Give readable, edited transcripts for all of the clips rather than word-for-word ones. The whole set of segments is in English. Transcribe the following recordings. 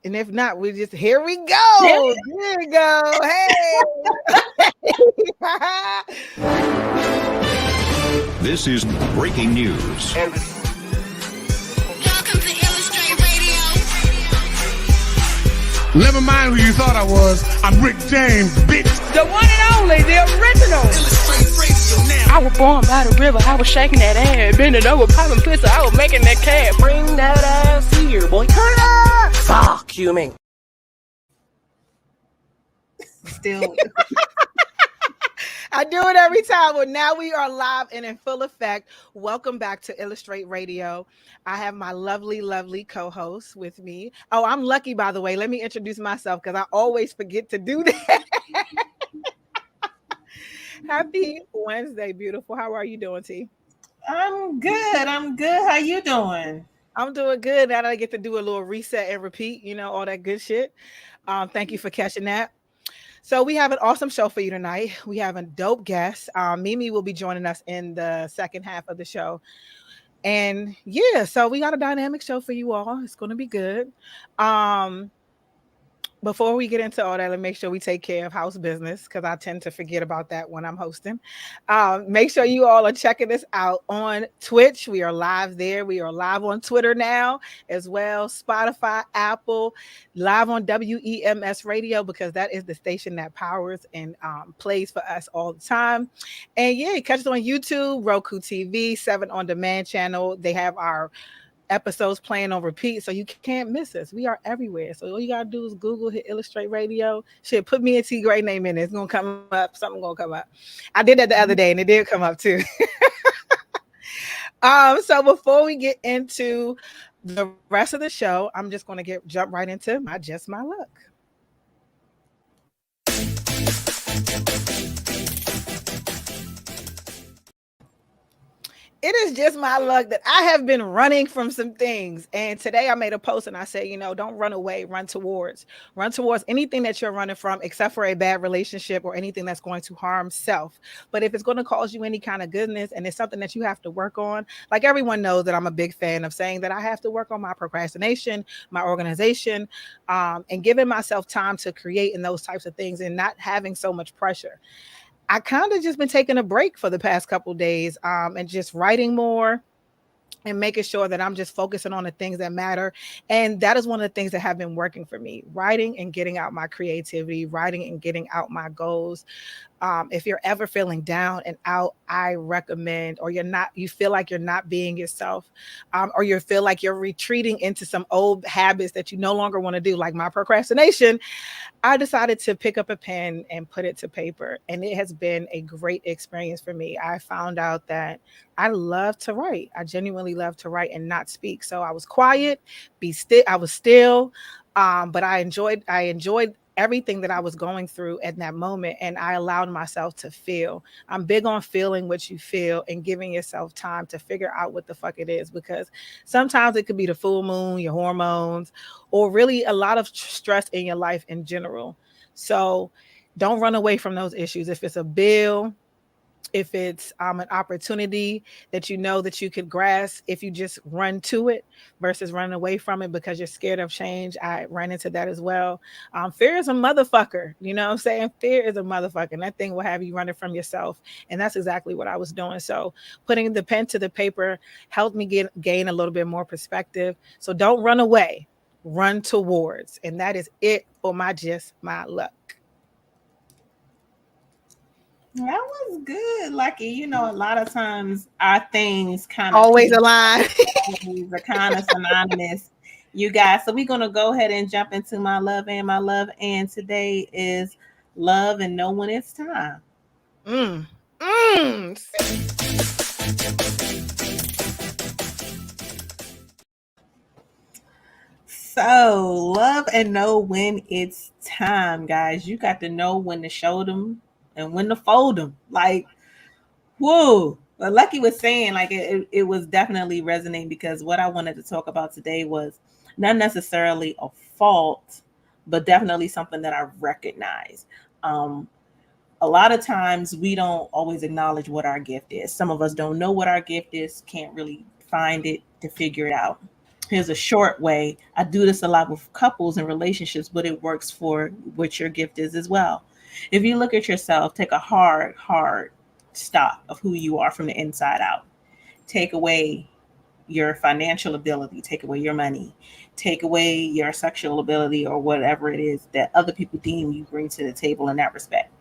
And if not, we just here we go. Here we go. Hey. This is breaking news. Welcome to Illustrate Radio. Never mind who you thought I was. I'm Rick James, bitch. The one and only, the original. Illustrate Radio now. I was born by the river. I was shaking that ass, bending over, popping pizza. I was making that cash. Bring that ass here, boy. Turn it up. Fuck you, man. Still. I do it every time. Well, now we are live and in full effect. Welcome back to Illustrate Radio. I have my lovely, lovely co-host with me. Oh, I'm lucky, by the way. Let me introduce myself because I always forget to do that. Happy Wednesday, beautiful. How are you doing, T? I'm good. How you doing? I'm doing good. Now that I get to do a little reset and repeat, all that good shit. Thank you for catching that. So we have an awesome show for you tonight. We have a dope guest. Mimi will be joining us in the second half of the show. And yeah, so we got a dynamic show for you all. It's going to be good. Before we get into all that, let's make sure we take care of house business because I tend to forget about that when I'm hosting. Make sure you all are checking us out on Twitch. We are live there. We are live on Twitter now as well. Spotify, Apple, live on WEMS Radio because that is the station that powers and plays for us all the time. And yeah, catch us on YouTube, Roku TV, 7 on Demand channel. They have our episodes playing on repeat, so you can't miss us. We are everywhere. So all you gotta do is Google, hit Illustrate Radio. Shit, put me and T Gray name in it. It's gonna come up. Something gonna come up. I did that the other day, and it did come up too. So before we get into the rest of the show, I'm just gonna jump right into my luck. It is just my luck that I have been running from some things. And today I made a post and I said, don't run away, run towards anything that you're running from, except for a bad relationship or anything that's going to harm self. But if it's going to cause you any kind of goodness and it's something that you have to work on, like everyone knows that I'm a big fan of saying that I have to work on my procrastination, my organization, and giving myself time to create in those types of things and not having so much pressure. I kind of just been taking a break for the past couple of days and just writing more and making sure that I'm just focusing on the things that matter. And that is one of the things that have been working for me, writing and getting out my creativity, writing and getting out my goals. If you're ever feeling down and out, I recommend, or you feel like you're not being yourself, or you feel like you're retreating into some old habits that you no longer want to do, like my procrastination, I decided to pick up a pen and put it to paper. And it has been a great experience for me. I found out that I love to write. I genuinely love to write and not speak. So I was quiet, I was still, but I enjoyed everything that I was going through at that moment, and I allowed myself to feel. I'm big on feeling what you feel and giving yourself time to figure out what the fuck it is, because sometimes it could be the full moon, your hormones, or really a lot of stress in your life in general. So don't run away from those issues. If it's a bill, if it's an opportunity that that you could grasp, if you just run to it versus running away from it because you're scared of change. I ran into that as well. Fear is a motherfucker. You know what I'm saying? Fear is a motherfucker. And that thing will have you running from yourself. And that's exactly what I was doing. So putting the pen to the paper helped me gain a little bit more perspective. So don't run away, run towards. And that is it for my luck. That was good, Lucky. A lot of times our things kind of always align. Are kind of synonymous, you guys. So we're gonna go ahead and jump into my love. And today is love and know when it's time. So love and know when it's time, guys. You got to know when to show them and when to fold them. Like, whoa. But Lucky was saying, like, it was definitely resonating, because what I wanted to talk about today was not necessarily a fault, but definitely something that I recognize. A lot of times we don't always acknowledge what our gift is. Some of us don't know what our gift is, can't really find it to figure it out. Here's a short way. I do this a lot with couples and relationships, but it works for what your gift is as well. If you look at yourself, take a hard stop of who you are from the inside out. Take away your financial ability, take away your money, take away your sexual ability or whatever it is that other people deem you bring to the table in that respect.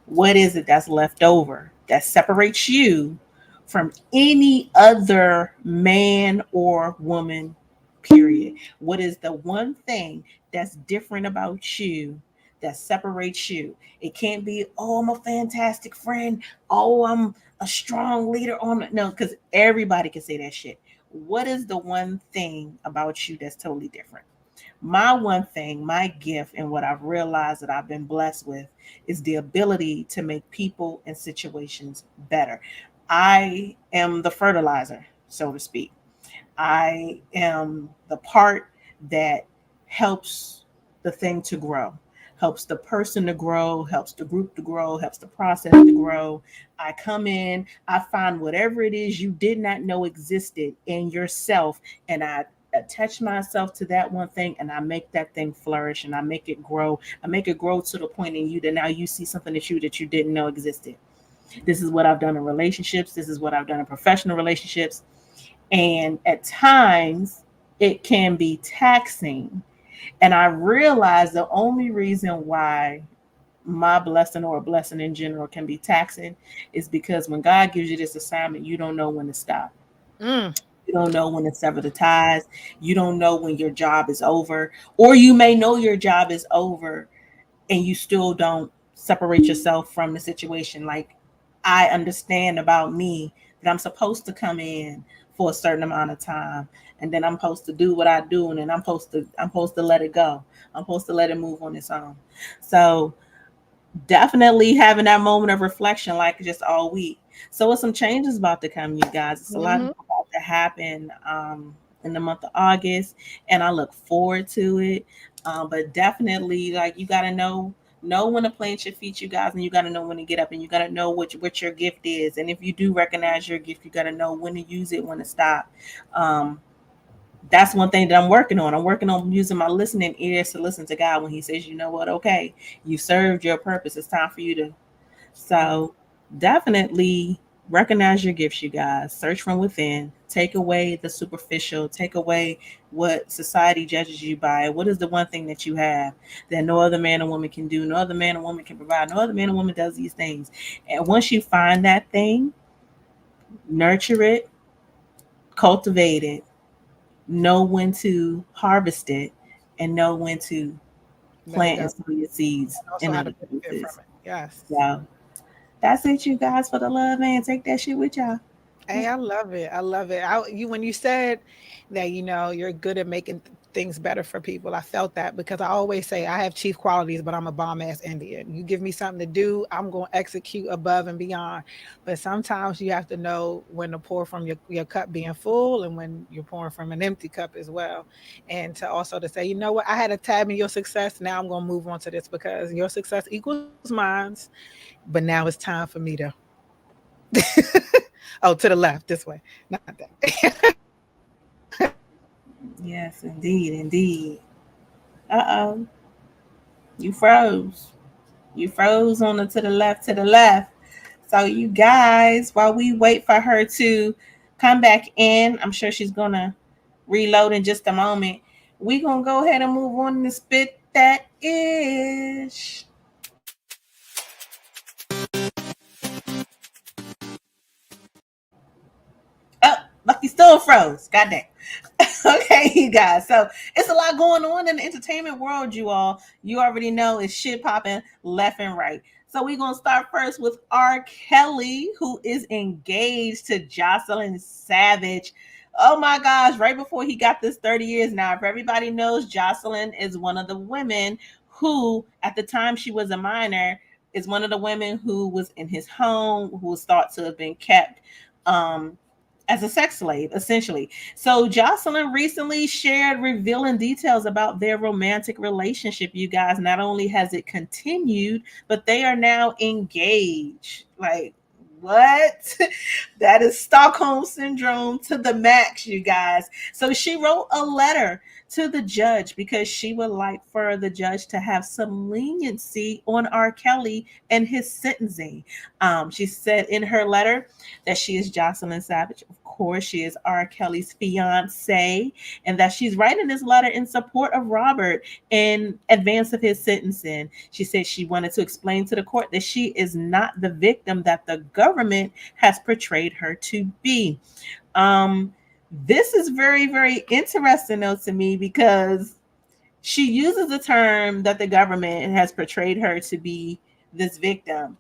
What is it that's left over that separates you from any other man or woman, period? What is the one thing that's different about you that separates you? It can't be, oh, I'm a fantastic friend. Oh, I'm a strong leader. Oh, no, because everybody can say that shit. What is the one thing about you that's totally different? My one thing, my gift, and what I've realized that I've been blessed with is the ability to make people and situations better. I am the fertilizer, so to speak. I am the part that helps the thing to grow, helps the person to grow, helps the group to grow, helps the process to grow. I come in, I find whatever it is you did not know existed in yourself, and I attach myself to that one thing, and I make that thing flourish, and I make it grow. I make it grow to the point in you that now you see something that you didn't know existed. This is what I've done in relationships. This is what I've done in professional relationships. And at times it can be taxing. And I realize the only reason why my blessing or a blessing in general can be taxing is because when God gives you this assignment, you don't know when to stop. You don't know when to sever the ties. You don't know when your job is over, or you may know your job is over and you still don't separate yourself from the situation. Like, I understand about me that I'm supposed to come in for a certain amount of time, and then I'm supposed to do what I do, and then I'm supposed to let it go. I'm supposed to let it move on its own. So definitely having that moment of reflection, like just all week. So some changes about to come, you guys. It's a lot about to happen in the month of August, and I look forward to it. But definitely, like, you got to know when to plant your feet, you guys, and you got to know when to get up, and you got to know what your gift is. And if you do recognize your gift, you got to know when to use it, when to stop. That's one thing that I'm working on. I'm working on using my listening ears to listen to God when he says, you know what, okay, you served your purpose. It's time for you to. So definitely recognize your gifts, you guys. Search from within. Take away the superficial. Take away what society judges you by. What is the one thing that you have that no other man or woman can do? No other man or woman can provide. No other man or woman does these things. And once you find that thing, nurture it, cultivate it, know when to harvest it, and know when to plant and sow your seeds. And also how to benefit from it. Yes. So that's it, you guys, for the love, man. Take that shit with y'all. Hey, I love it. I love it. When you said that, you're good at making things better for people, I felt that, because I always say I have chief qualities, but I'm a bomb ass Indian. You give me something to do, I'm going to execute above and beyond. But sometimes you have to know when to pour from your cup being full and when you're pouring from an empty cup as well. And to say, you know what, I had a tab in your success. Now I'm going to move on to this because your success equals mine. But now it's time for me to. Oh, to the left, this way. Not that. Yes, indeed. Uh-oh. You froze. You froze on to the left. So you guys, while we wait for her to come back in, I'm sure she's going to reload in just a moment. We're going to go ahead and move on to Spit That Ish. Lucky still froze. Goddamn. Okay, you guys. So it's a lot going on in the entertainment world, you all. You already know it's shit popping left and right. So we're going to start first with R. Kelly, who is engaged to Joycelyn Savage. Oh my gosh, right before he got this 30 years now. If everybody knows, Joycelyn is one of the women who, at the time she was a minor, is one of the women who was in his home, who was thought to have been kept as a sex slave, essentially. So Joycelyn recently shared revealing details about their romantic relationship, you guys. Not only has it continued, but they are now engaged. Like, What? That is Stockholm syndrome to the max, you guys. So she wrote a letter to the judge because she would like for the judge to have some leniency on R. Kelly and his sentencing. She said in her letter that she is Joycelyn Savage. Of course, she is R. Kelly's fiance, and that she's writing this letter in support of Robert in advance of his sentencing. She said she wanted to explain to the court that she is not the victim that the government has portrayed her to be. This is very, very interesting though to me because she uses the term that the government has portrayed her to be this victim.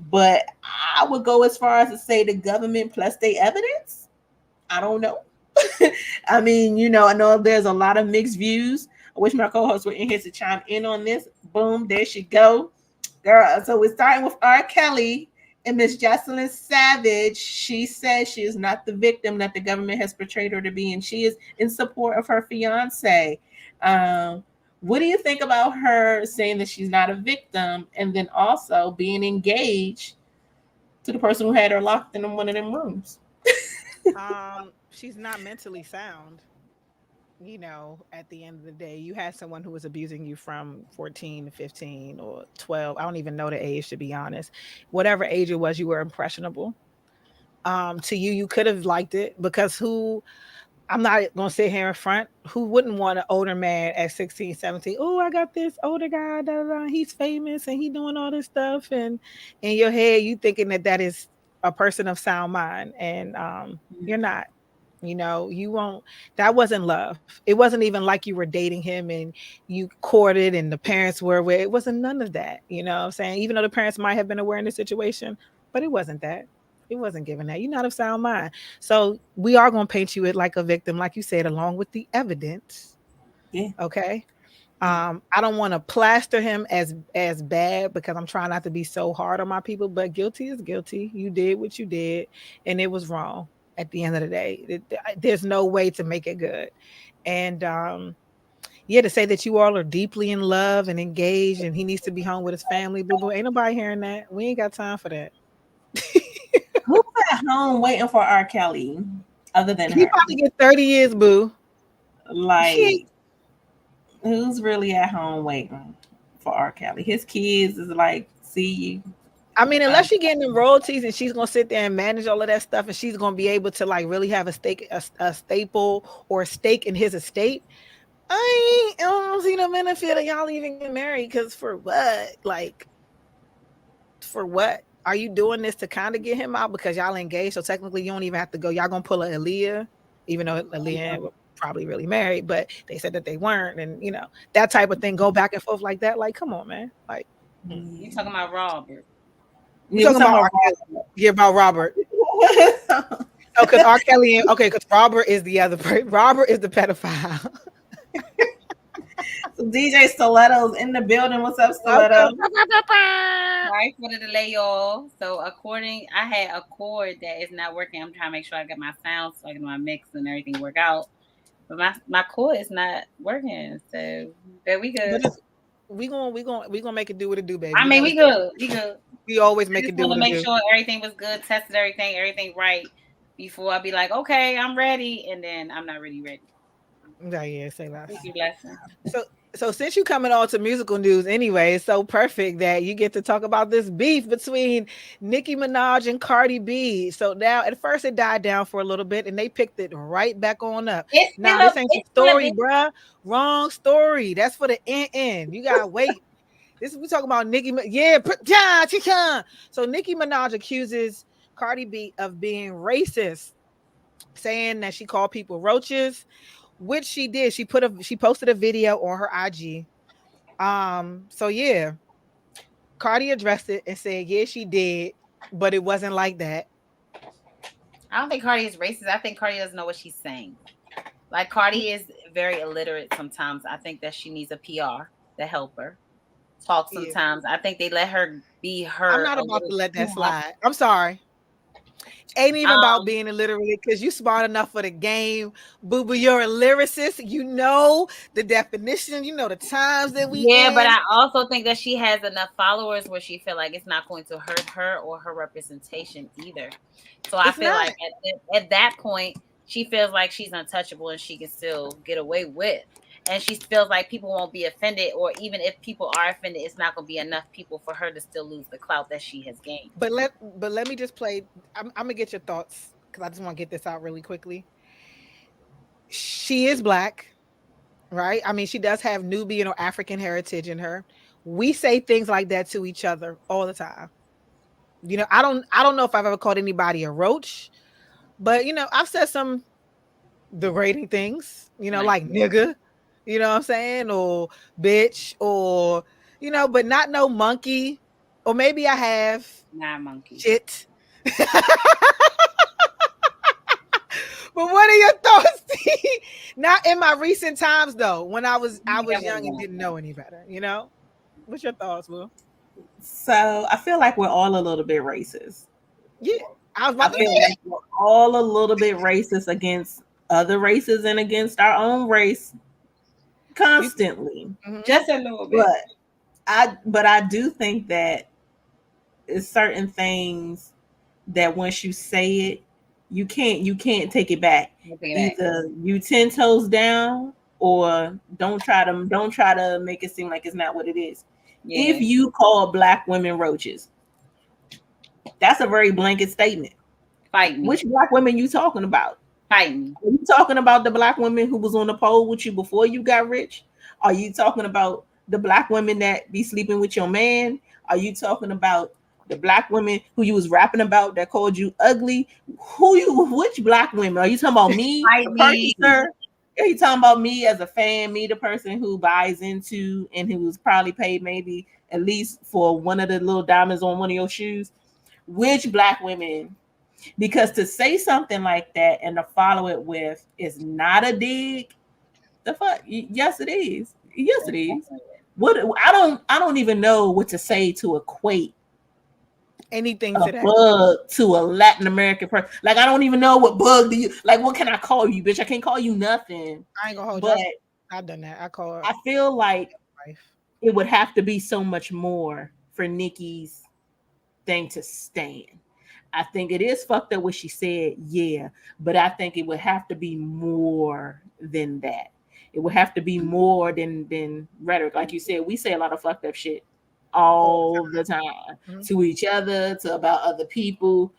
But I would go as far as to say the government plus the evidence. I don't know. I mean, I know there's a lot of mixed views. I wish my co-hosts were in here to chime in on this. Boom, there she go. Girl, so we're starting with R. Kelly and Miss Joycelyn Savage. She says she is not the victim that the government has portrayed her to be, and she is in support of her fiance. What do you think about her saying that she's not a victim and then also being engaged to the person who had her locked in one of them rooms? She's not mentally sound. At the end of the day, you had someone who was abusing you from 14 to 15 or 12. I don't even know the age, to be honest. Whatever age it was, you were impressionable. To you could have liked it because I'm not going to sit here in front. Who wouldn't want an older man at 16, 17? Oh, I got this older guy. Da, da, da, he's famous and he doing all this stuff. And in your head, you thinking that is a person of sound mind. And you're not. You won't. That wasn't love. It wasn't even like you were dating him and you courted and the parents were aware. It wasn't none of that. You know what I'm saying? Even though the parents might have been aware in the situation, but it wasn't that. It wasn't given that. You're not of sound mind. So we are going to paint you like a victim, like you said, along with the evidence. Yeah. Okay. I don't want to plaster him as bad because I'm trying not to be so hard on my people, but guilty is guilty. You did what you did and it was wrong. At the end of the day, there's no way to make it good. And to say that you all are deeply in love and engaged and he needs to be home with his family, boo, ain't nobody hearing that. We ain't got time for that. Who's at home waiting for R. Kelly other than he her? about to get 30 years, boo. Like, who's really at home waiting for R. Kelly? His kids is like, see you. I mean, unless she's getting them royalties and she's gonna sit there and manage all of that stuff, and she's gonna be able to like really have a staple or a stake in his estate. I don't see the benefit of y'all even getting married because for what? Like, for what? Are you doing this to kind of get him out because y'all engaged? So technically, you don't even have to go. Y'all gonna pull a Aaliyah, even though Aaliyah was probably really married, but they said that they weren't, and that type of thing. Go back and forth like that. Like, come on, man. Like, you talking about Robert? We're talking about Robert. Oh, because R. Kelly. Okay, because Robert is the other. Robert is the pedophile. So DJ Stiletto's in the building. What's up, Stiletto? Sorry for the delay, y'all. So I had a cord that is not working. I'm trying to make sure I get my sound so I get my mix and everything work out. But my cord is not working. So there we go. We gonna make it do what it do, baby. I mean, we good. We always make it do what it do. Make sure everything was good, tested everything right before I be like, okay, I'm ready, and then I'm not really ready. Yeah, say less. Thank you, blessing. So since you coming on to musical news anyway, it's so perfect that you get to talk about this beef between Nicki Minaj and Cardi B. So now at first it died down for a little bit and they picked it right back on up. Now this ain't the story, bruh. Wrong story. That's for the end. You gotta wait. We talking about Nicki. So Nicki Minaj accuses Cardi B of being racist, saying that she called people roaches. Which she did. She posted a video on her IG. So yeah, Cardi addressed it and said, yeah, she did, but it wasn't like that. I don't think Cardi is racist. I think Cardi doesn't know what she's saying. Like Cardi is very illiterate sometimes. I think that she needs a PR to help her talk sometimes. Yeah. I think they let her be her. I'm not about to let that slide. I'm sorry. Ain't even about being illiterate because you smart enough for the game. Boo boo, you're a lyricist. You know the definition. You know the times that we but in. I also think that she has enough followers where she feel like it's not going to hurt her or her representation either. So I feel like at that point, she feels like she's untouchable and she can still get away with. And she feels like people won't be offended, or even if people are offended, it's not going to be enough people for her to still lose the clout that she has gained. But let me just play. I'm gonna get your thoughts because I just want to get this out really quickly. She is black, right? I mean, she does have Nubian or African heritage in her. We say things like that to each other all the time. You know, I don't know if I've ever called anybody a roach, but you know, I've said some degrading things, you know, like nigga, you know what I'm saying, or bitch, or you know, but not no monkey, or maybe I have not monkey shit. But what are your thoughts, T? Not in my recent times though, when I was young and didn't know any better, you know? What's your thoughts, Will? So I feel like we're all a little bit racist. Yeah, I was about to say like we're all a little bit racist against other races and against our own race constantly. Just a little bit. But I do think that it's certain things that once you say it, you can't take it back. Either you 10 toes down or don't try to make it seem like it's not what it is. Yeah. If you call black women roaches, that's a very blanket statement. Fight me. Which black women you talking about? Fight me. Are you talking about the black women who was on the pole with you before you got rich? Are you talking about the black women that be sleeping with your man? Are you talking about the black women who you was rapping about that called you ugly? Which black women? Are you talking about me? Sir? Are you talking about me as a fan, me, the person who buys into and who was probably paid maybe at least for one of the little diamonds on one of your shoes? Which black women? Because to say something like that and to follow it with is not a dig. The fuck? Yes, it is. Yes, it is. What I don't even know what to say to equate anything to that bug to a Latin American person. Like I don't even know what bug do you like. What can I call you, bitch? I can't call you nothing. I ain't gonna hold you. I've done that. I feel like it would have to be so much more for Nicki's thing to stand. I think it is fucked up what she said, yeah, but I think it would have to be more than that. It would have to be more than rhetoric. Like you said, we say a lot of fucked up shit all the time to each other, to about other people.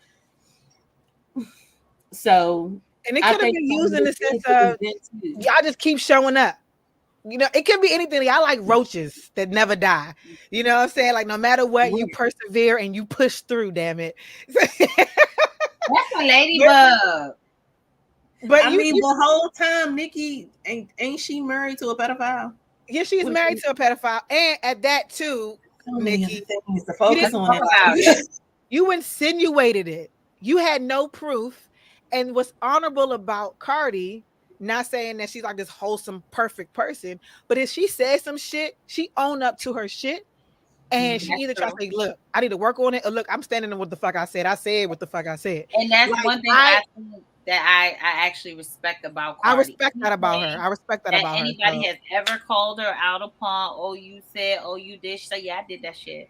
So, and it could have been used in the sense of y'all just keep showing up. You know, it can be anything. I like roaches that never die. You know what I'm saying? Like no matter what, you persevere and you push through. Damn it. That's a ladybug. But I mean, the whole time, Nicki ain't she married to a pedophile? Yeah, she's married to a pedophile, and at that too, Nicki, to focus on it. You insinuated it. You had no proof, and what's honorable about Cardi, not saying that she's like this wholesome, perfect person, but if she says some shit, she owned up to her shit, and she either tries to say, "Look, I need to work on it," or "Look, I'm standing in what the fuck I said. I said what the fuck I said." And that's like, one thing I think that I actually respect about Cardi. I respect that about her. I respect that about anybody her. Anybody has ever called her out upon, oh, you said, oh, you did. She said, yeah, I did that shit.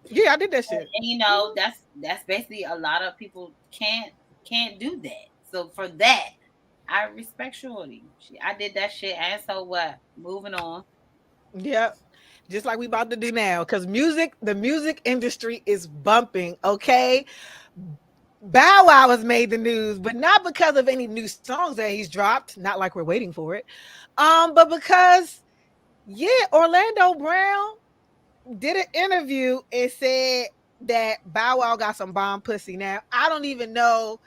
Yeah, I did that shit. And you know, that's basically a lot of people can't do that. So for that, I respect Shorty. I did that shit, and so what? Moving on. Yep. Just like we about to do now, because the music industry is bumping, okay? Bow Wow has made the news, but not because of any new songs that he's dropped, not like we're waiting for it, but because, Orlando Brown did an interview and said that Bow Wow got some bomb pussy. Now, I don't even know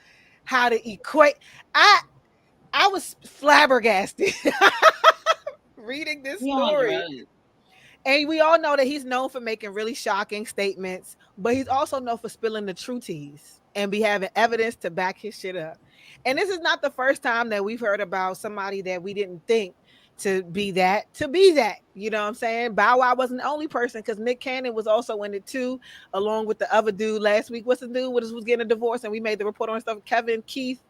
how to equate. I was flabbergasted reading this story. And we all know that he's known for making really shocking statements, but he's also known for spilling the true teas and be having evidence to back his shit up. And this is not the first time that we've heard about somebody that we didn't think to be that. You know what I'm saying? Bow Wow wasn't the only person because Nick Cannon was also in it too, along with the other dude last week. What's the dude was getting a divorce and we made the report on stuff? Kevin Keith.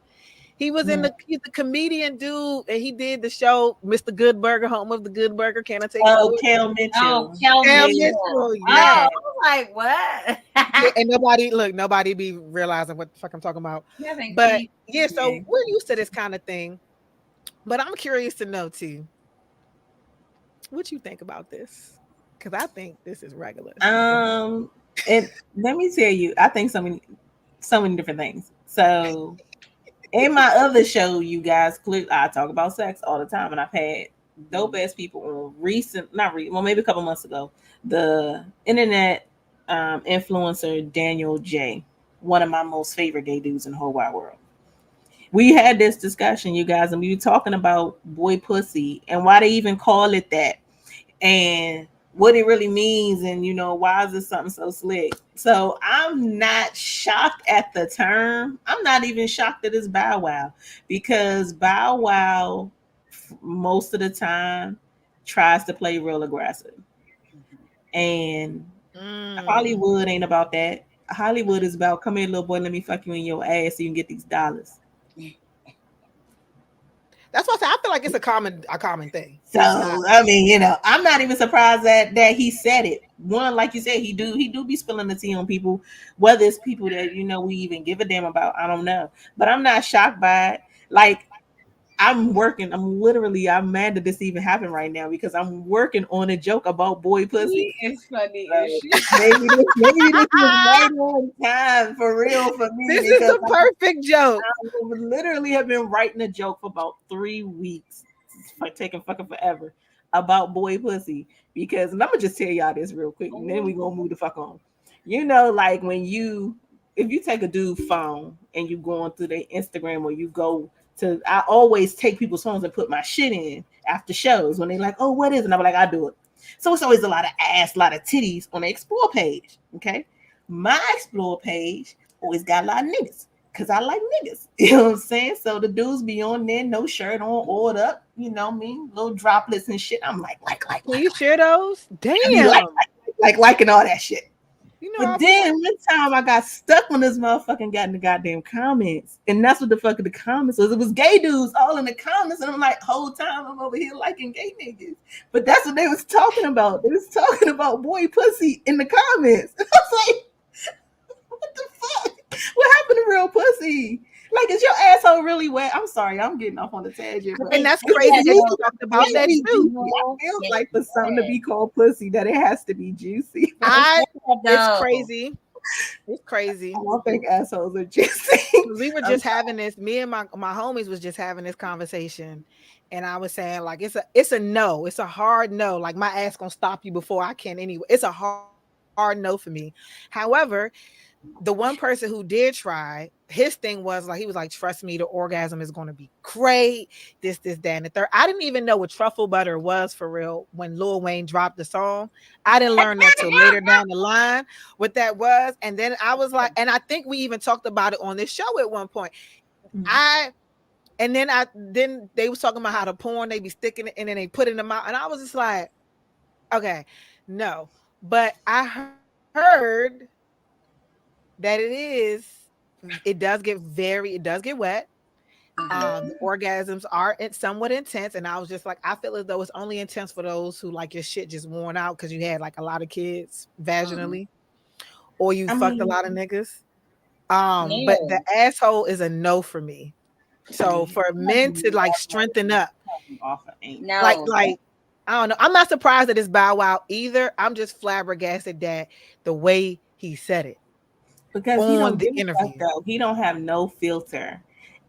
He was he's the comedian dude, and he did the show Mr. Good Burger, Home of the Good Burger. Can I take Oh, Kel Mitchell. Oh, Kel Mitchell. Yeah. Oh, I was like, what? Yeah, and nobody be realizing what the fuck I'm talking about. But yeah, so we're used to this kind of thing. But I'm curious to know too, what you think about this? Because I think this is regular. And let me tell you, I think so many different things. So in my other show, you guys, I talk about sex all the time, and I've had dope ass people on maybe a couple months ago. The internet influencer Daniel J, one of my most favorite gay dudes in the whole wide world. We had this discussion, you guys, and we were talking about boy pussy and why they even call it that, and what it really means, and why is it something so slick. So I'm not shocked at the term. I'm not even shocked that it's Bow Wow, because Bow Wow most of the time tries to play real aggressive, and Hollywood ain't about that. Hollywood is about, come here little boy, let me fuck you in your ass so you can get these dollars. That's why I say I feel like it's a common thing. So I mean, I'm not even surprised that he said it. One, like you said, he do be spilling the tea on people, whether it's people that we even give a damn about. I don't know, but I'm not shocked by it. Like, I'm mad that this even happened right now because I'm working on a joke about boy pussy. It's funny. Maybe this is right on time for real for me. This is a perfect joke. I literally have been writing a joke for about 3 weeks. It's taking fucking forever about boy pussy, because, and I'm gonna just tell y'all this real quick, and then we gonna move the fuck on. Like when if you take a dude's phone and you go on through their Instagram, or you go to, I always take people's phones and put my shit in after shows when they like, oh, what is it? And I'm like, I do it. So it's always a lot of ass, a lot of titties on the explore page. Okay. My explore page always got a lot of niggas because I like niggas. You know what I'm saying? So the dudes be on there, no shirt on, oiled up, little droplets and shit. I'm like, Will you share those? Damn. Like liking all that shit. But then one time I got stuck when this motherfucking got in the goddamn comments, and that's what the fuck the comments was. It was gay dudes all in the comments, and I'm like, whole time I'm over here liking gay niggas. But that's what they was talking about. They was talking about boy pussy in the comments. I was like, what the fuck? What happened to real pussy? Like, is your asshole really wet? I'm sorry, I'm getting off on the tangent. And that's crazy that you talked about that too. It feels like for something to be called pussy, that it has to be juicy. It's crazy. It's crazy. I don't think assholes are juicy. We were just having this. Me and my homies was just having this conversation, and I was saying, like, it's a no. It's a hard no. Like, my ass gonna stop you before I can anyway. It's a hard no for me. However, the one person who did try, his thing was like, he was like, trust me, the orgasm is going to be great. This, that, and the third. I didn't even know what truffle butter was for real when Lil Wayne dropped the song. I didn't learn that till later down the line what that was. And then I was like, and I think we even talked about it on this show at one point. Then they was talking about how the porn, they be sticking it and then they put it in the mouth. And I was just like, okay, no. But I heard that it does get wet. The orgasms are somewhat intense, and I was just like, I feel as though it's only intense for those who like your shit just worn out because you had like a lot of kids vaginally, or you fucked a lot of niggas. But the asshole is a no for me. So for men to like strengthen up, like I don't know. I'm not surprised that it's Bow Wow either. I'm just flabbergasted that the way he said it. Because he don't have no filter,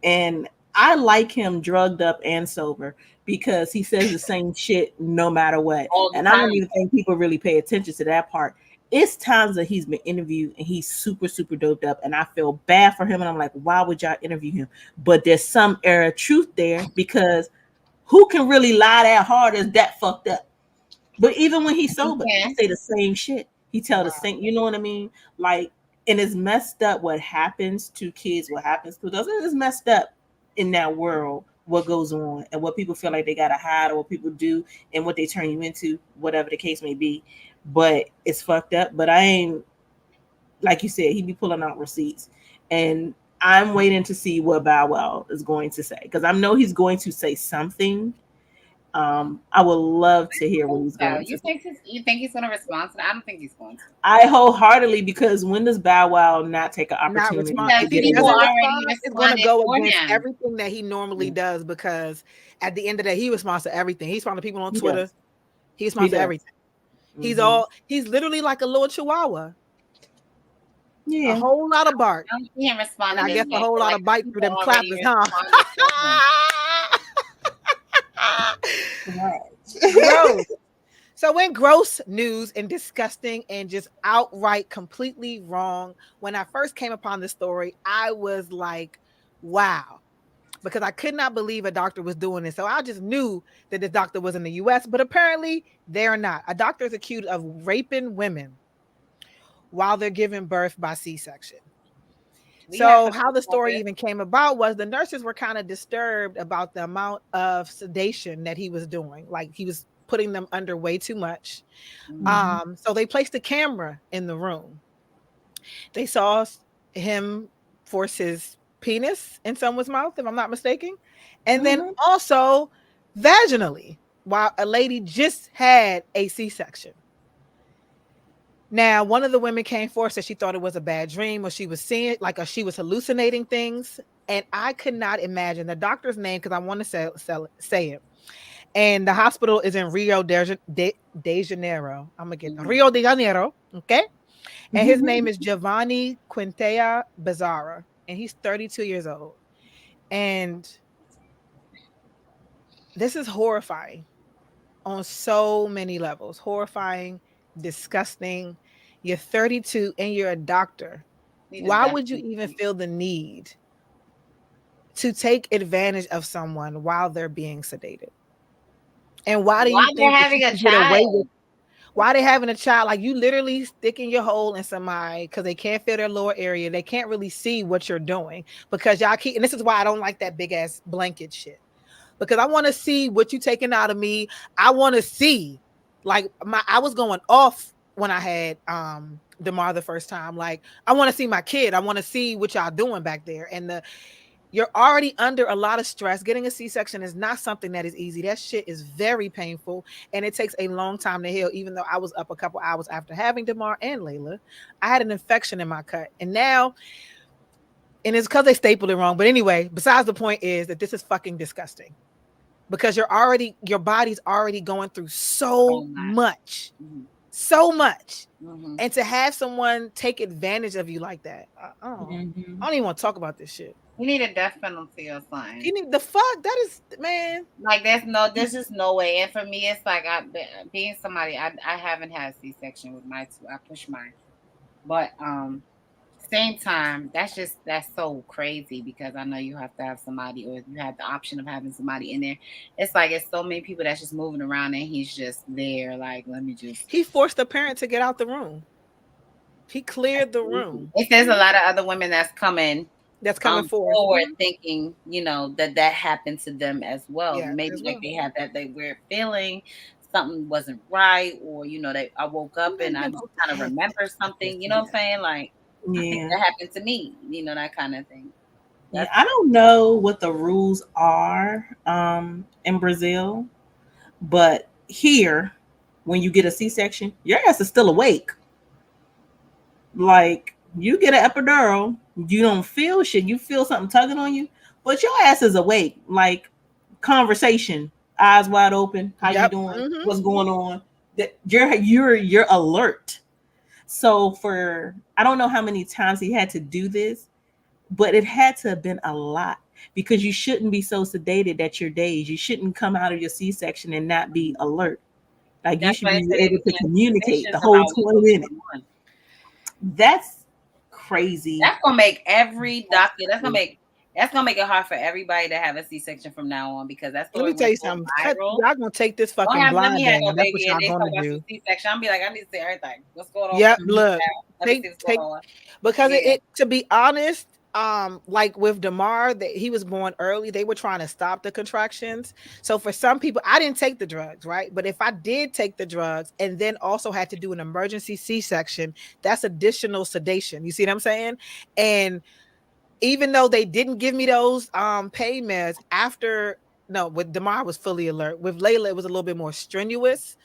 and I like him drugged up and sober because he says the same shit no matter what. And I don't even think people really pay attention to that part. It's times that he's been interviewed and he's super, super doped up, and I feel bad for him. And I'm like, why would y'all interview him? But there's some air of truth there, because who can really lie that hard as that fucked up? But even when he's sober, he say the same shit. He tell the same, you know what I mean? Like. And it's messed up what happens to kids, what happens to those. It's messed up in that world what goes on and what people feel like they gotta hide or what people do and what they turn you into, whatever the case may be. But it's fucked up. But I ain't, like you said, he be pulling out receipts, and I'm waiting to see what Bow Wow is going to say, because I know he's going to say something. I would love to hear what he's going to say. You think he's going to respond to that? I don't think he's going to. I wholeheartedly, because when does Bow Wow not take an opportunity to get it's going to go against him. everything that he normally does, because at the end of the day, he responds to everything. He responds to people on Twitter. He responds to everything. He's literally like a little chihuahua. Yeah, a whole lot of bark. He ain't responding. I guess a whole lot of bite through them clappers, huh? Gross. So in gross news and disgusting and just outright completely wrong, when I first came upon this story, I was like, wow, because I could not believe a doctor was doing this. So I just knew that this doctor was in the US, but apparently they're not. A doctor is accused of raping women while they're giving birth by C-section. So how the story even came about was the nurses were kind of disturbed about the amount of sedation that he was doing. Like he was putting them under way too much. So they placed a camera in the room. They saw him force his penis in someone's mouth, if I'm not mistaken. And then also vaginally, while a lady just had a C-section. Now, one of the women came forward, said she thought it was a bad dream, or she was seeing, like, or she was hallucinating things. And I could not imagine the doctor's name, because I want to say it. And the hospital is in Rio de Janeiro. I'm going to get Rio de Janeiro. Okay. And his name is Giovanni Quintella Bezerra. And he's 32 years old. And this is horrifying on so many levels. Horrifying, disgusting. You're 32 and you're a doctor. Why would you even feel the need to take advantage of someone while they're being sedated? And why do you think they're having a child? Why they having a child? Like, you literally sticking your hole in somebody because they can't feel their lower area. They can't really see what you're doing because y'all keep, and this is why I don't like that big ass blanket shit, because I want to see what you taking out of me. I want to see, like, I was going off when I had DeMar the first time. Like, I want to see my kid. I want to see what y'all doing back there. And you're already under a lot of stress. Getting a C-section is not something that is easy. That shit is very painful, and it takes a long time to heal. Even though I was up a couple hours after having DeMar and Layla, I had an infection in my cut, and it's because they stapled it wrong. But anyway, besides the point is that this is fucking disgusting, because your body's already going through so much. And to have someone take advantage of you like that, I don't even want to talk about this shit. You need a death penalty or something. You need the fuck. That is, man. Like, there's just no way. And for me, it's like being somebody. I haven't had a C-section with my two. I pushed mine, but same time, that's so crazy, because I know you have to have somebody, or you have the option of having somebody in there. It's like it's so many people that's just moving around, and he's just there. Like, let me just. He forced the parent to get out the room. He cleared the room. If there's a lot of other women that's coming forward, thinking, that happened to them as well. Yeah, maybe like they had that weird feeling, something wasn't right, or I woke up and I just kind of remember something. You know what I'm saying? Like, I think that happened to me. That kind of thing. Yeah, I don't know what the rules are in Brazil, but here, when you get a C-section, your ass is still awake. Like, you get an epidural, you don't feel shit. You feel something tugging on you, but your ass is awake. Like, conversation, eyes wide open. How you doing? What's going on? That you're alert. So I don't know how many times he had to do this, but it had to have been a lot, because you shouldn't be so sedated that your days. You shouldn't come out of your C-section and not be alert. Like, you should be able to communicate the whole 20 minutes. That's crazy. That's gonna make every doctor. That's gonna make it hard for everybody to have a C-section from now on, because that's. Let me tell you something. Y'all gonna take this fucking blind man. That's what y'all gonna do. C-section. I'm be like, I need to see everything. What's going on? Yep. Look, take because it. To be honest, like with Damar, that he was born early, they were trying to stop the contractions. So for some people, I didn't take the drugs, right? But if I did take the drugs and then also had to do an emergency C-section, that's additional sedation. You see what I'm saying? And even though they didn't give me those pain meds after, no, with Damar was fully alert. With Layla, it was a little bit more strenuous.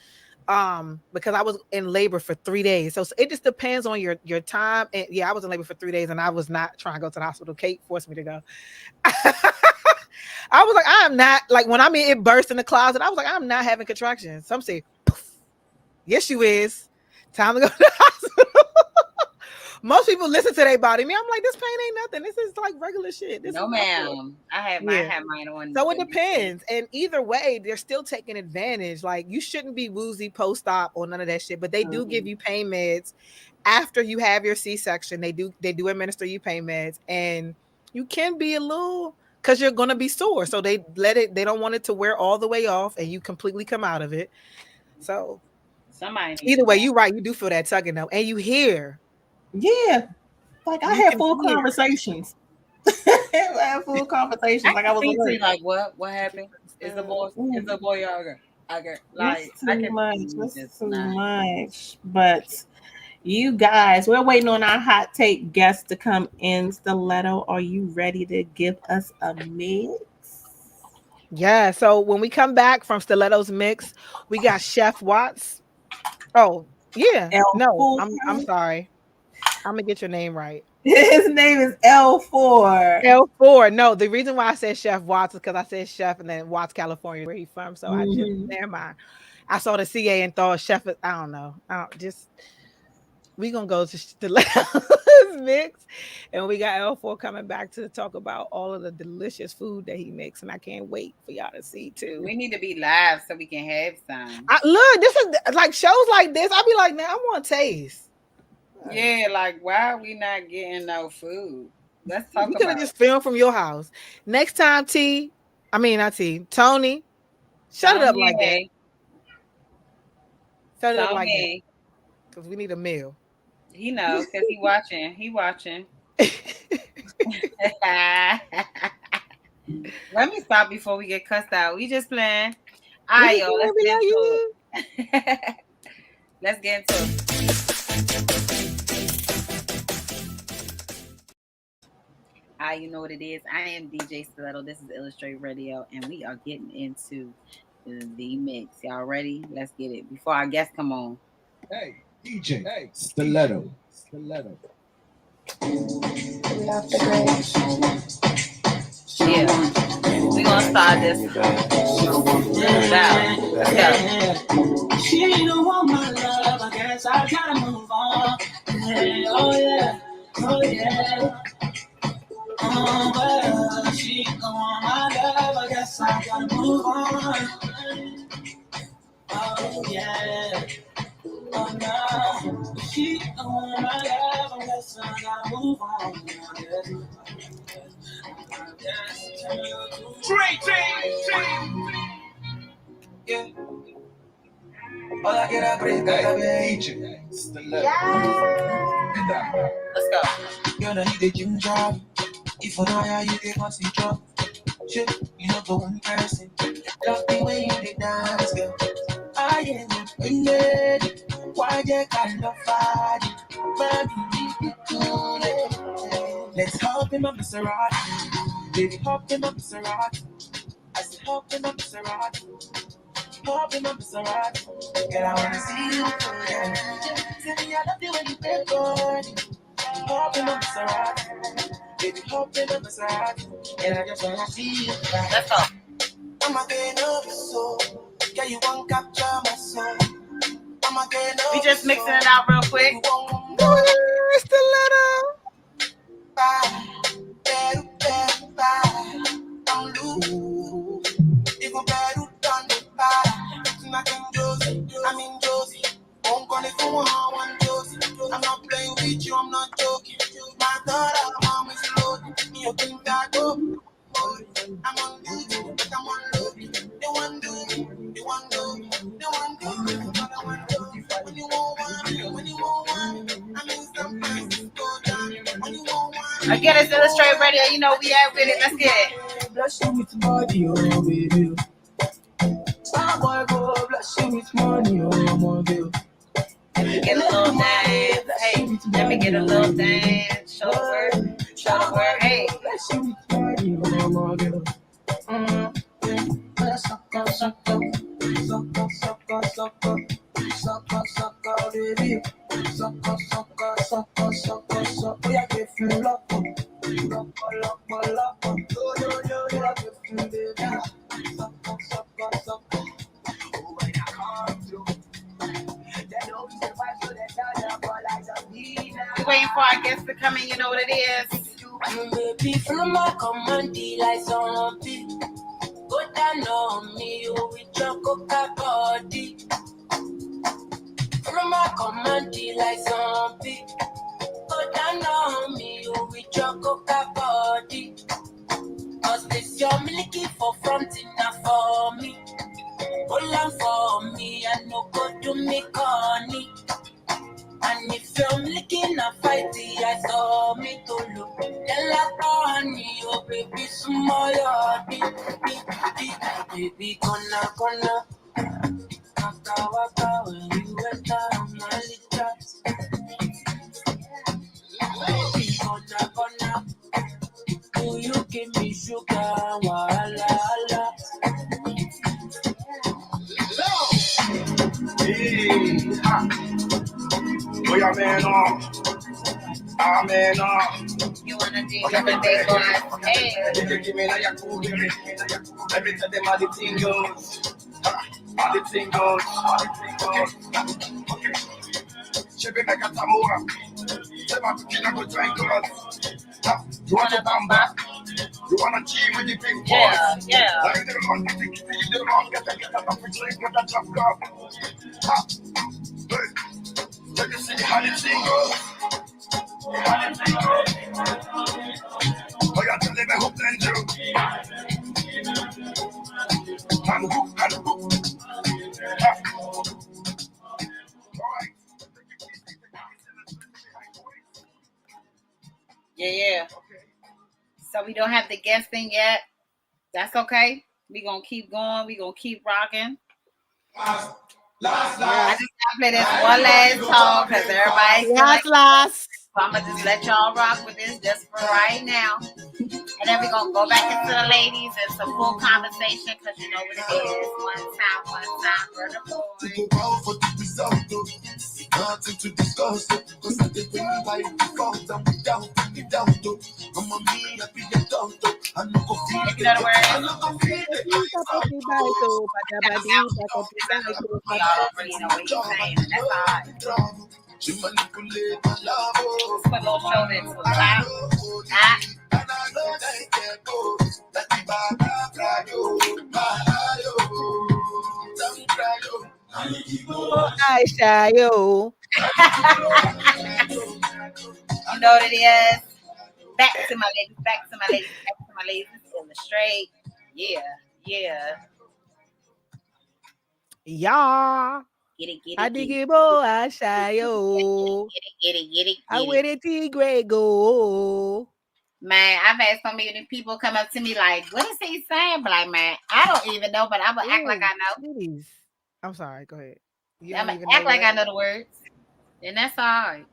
Because I was in labor for 3 days. So it just depends on your time. And yeah, I was in labor for 3 days and I was not trying to go to the hospital. Kate forced me to go. I was like, I am not, like, when I mean it burst in the closet, I was like, I'm not having contractions. Some say, poof. Yes, you is. Time to go to the hospital. Most people listen to their body. Me, I'm like, this pain ain't nothing. This is like regular shit. This No, is ma'am. I have mine on. So it depends. And either way, they're still taking advantage. Like, you shouldn't be woozy post-op or none of that shit. But they do give you pain meds after you have your C-section. They do administer you pain meds. And you can be a little, because you're gonna be sore. So they don't want it to wear all the way off and you completely come out of it. So either way, you're right. You do feel that tugging though. And you hear. Yeah. Like I had full conversations. I had full conversations. Like I was like, what happened? Is the boy I got like that's too much. But you guys, we're waiting on our hot take guest to come in. Stiletto, are you ready to give us a mix? Yeah. So when we come back from Stiletto's mix, we got Chef Watts. Oh, yeah. I'm sorry. I'm gonna get your name right. His name is L4. L4. No, the reason why I said Chef Watts is because I said Chef and then Watts, California, where he's from. So I just never mind. I saw the CA and thought Chef. I don't know. We gonna go to the mix, and we got L4 coming back to talk about all of the delicious food that he makes, and I can't wait for y'all to see too. We need to be live so we can have some. Look, this is like shows like this. I be like, man, I want to taste. Yeah, like why are we not getting no food? Let's talk about it. You could have just filmed from your house. Next time, Tony, shut it up like that. Shut it up like that. Because we need a meal. He knows because he watching. He watching. Let me stop before we get cussed out. We just playing. All right, y'all. Let's get into it. Let's get into it. You know what it is. I am DJ Stiletto. This is Illustrate Radio, and we are getting into the mix. Y'all ready? Let's get it. Before our guests come on. Hey, DJ. Hey, Stiletto. Yeah. We're going to start this. Let's go. She don't want my love. I guess I gotta move on. Oh, yeah. Well, she don't want my love, I guess I gotta move on. Oh yeah, oh no, she don't want my love, I guess I gotta move on. Yeah. All I get up is DJ Let's go. You're the need gym job. If I know how you get my seat drop, shit, you know the one person. Love the way you did dance, girl. I am offended. Why you kind of fight? Let's hop in my Maserati. Baby, hop in my Maserati. I said hop in my Maserati. Hop in my Maserati. Girl, I wanna see you again. Tell me I love the way you play body. Hop in my Maserati. Baby, hop in my Maserati. And I just wanna see you. Let's go. I'm a game of your soul. Yeah, you won't capture my soul. I'm a game of we just mixing it out real quick. Stiletto. I'm loose. If I'm bad, who done the bad? I'm in Josie. Won't call it for one Josie. I'm not playing with you, I'm not joking. My daughter, mom is loaded. Me, you think that up. I'm on duty, but I'm on load. They want do me, they want do me, they want do me, but I want do me. When you want one, I mean sometimes it's go down. When you want one, Again, it's Illustrate Radio. You know we out with it. Let's get it. Bless you with body, oh baby. Star boy go bless you with money, oh baby. Let me get a little dance. Hey, let me get a little dance. Show the word. Show the word. Hey. Bless you with body, oh baby. Sucker, sucker, sucker, sucker, sucker, sucker, sucker, baby. Sucker, sucker, sucker, sucker, sucker. Yeah, give you love, love, love, love. Oh, yo, yo, yeah, give you baby. Sucker, sucker, sucker. Oh, when I come through, that don't be why so that I for like a Nina. We're waiting for our guests to come in. You know what it is. Baby, from my command, like zombie. Go down on me, you with your coca body. From my command, like zombie. Go down on me, you with your coca body. Cause this your milky for fronting now for me. Hold on for me, I no go to me corny. And if you're licking a fighty, I saw me to look. Tell a corny, oh baby, small, baby, gonna. Waka waka when you enter my litter. Baby, gonna. Do you give me sugar, wala. Oh, yeah, man, man, You wanna do your big boy? Hey. give me like a cool, give me. Let me tell them how the thing goes. How the thing goes. Okay. Shebi make a tamura. Say my kid, I go try God. You want to bamba? You want to cheat with the big boys? Yeah. Like the wrong, get the wrong, get the drink with the drop cup. Let me see how the thing goes. How the thing goes. Oh, yeah, tell them who blend you. And who. Yeah. So we don't have the guesting yet. That's okay. We're going to keep going. We're going to keep rocking. Last. I just got to play this one last song because everybody's Last. So I'm going to just let y'all rock with this just for right now. And then we're going to go back into the ladies and some full conversation because you know what it is. One time for the boy. Nothing to discuss, cause I did bring by default and without any doubt. I'm a me, I be a doubt. I know go feel it. You know the word? We already know what he's saying, and that's all right. She manipulate my love. Put a little shoulder into it. And I know that it can't go. That the bad don't cry, Aisha, yo. You know what it is? Back to my ladies. In the straight. Yeah. Yeah. Get it. I dig it, boy, Aisha, yo. Get it. I wear the Tigre go. Man, I've had so many people come up to me like, what is he saying? But like, man, I don't even know, but I'm going to act like I know. Please. I'm sorry, go ahead. I'm going to act like I know the words. And that's all right.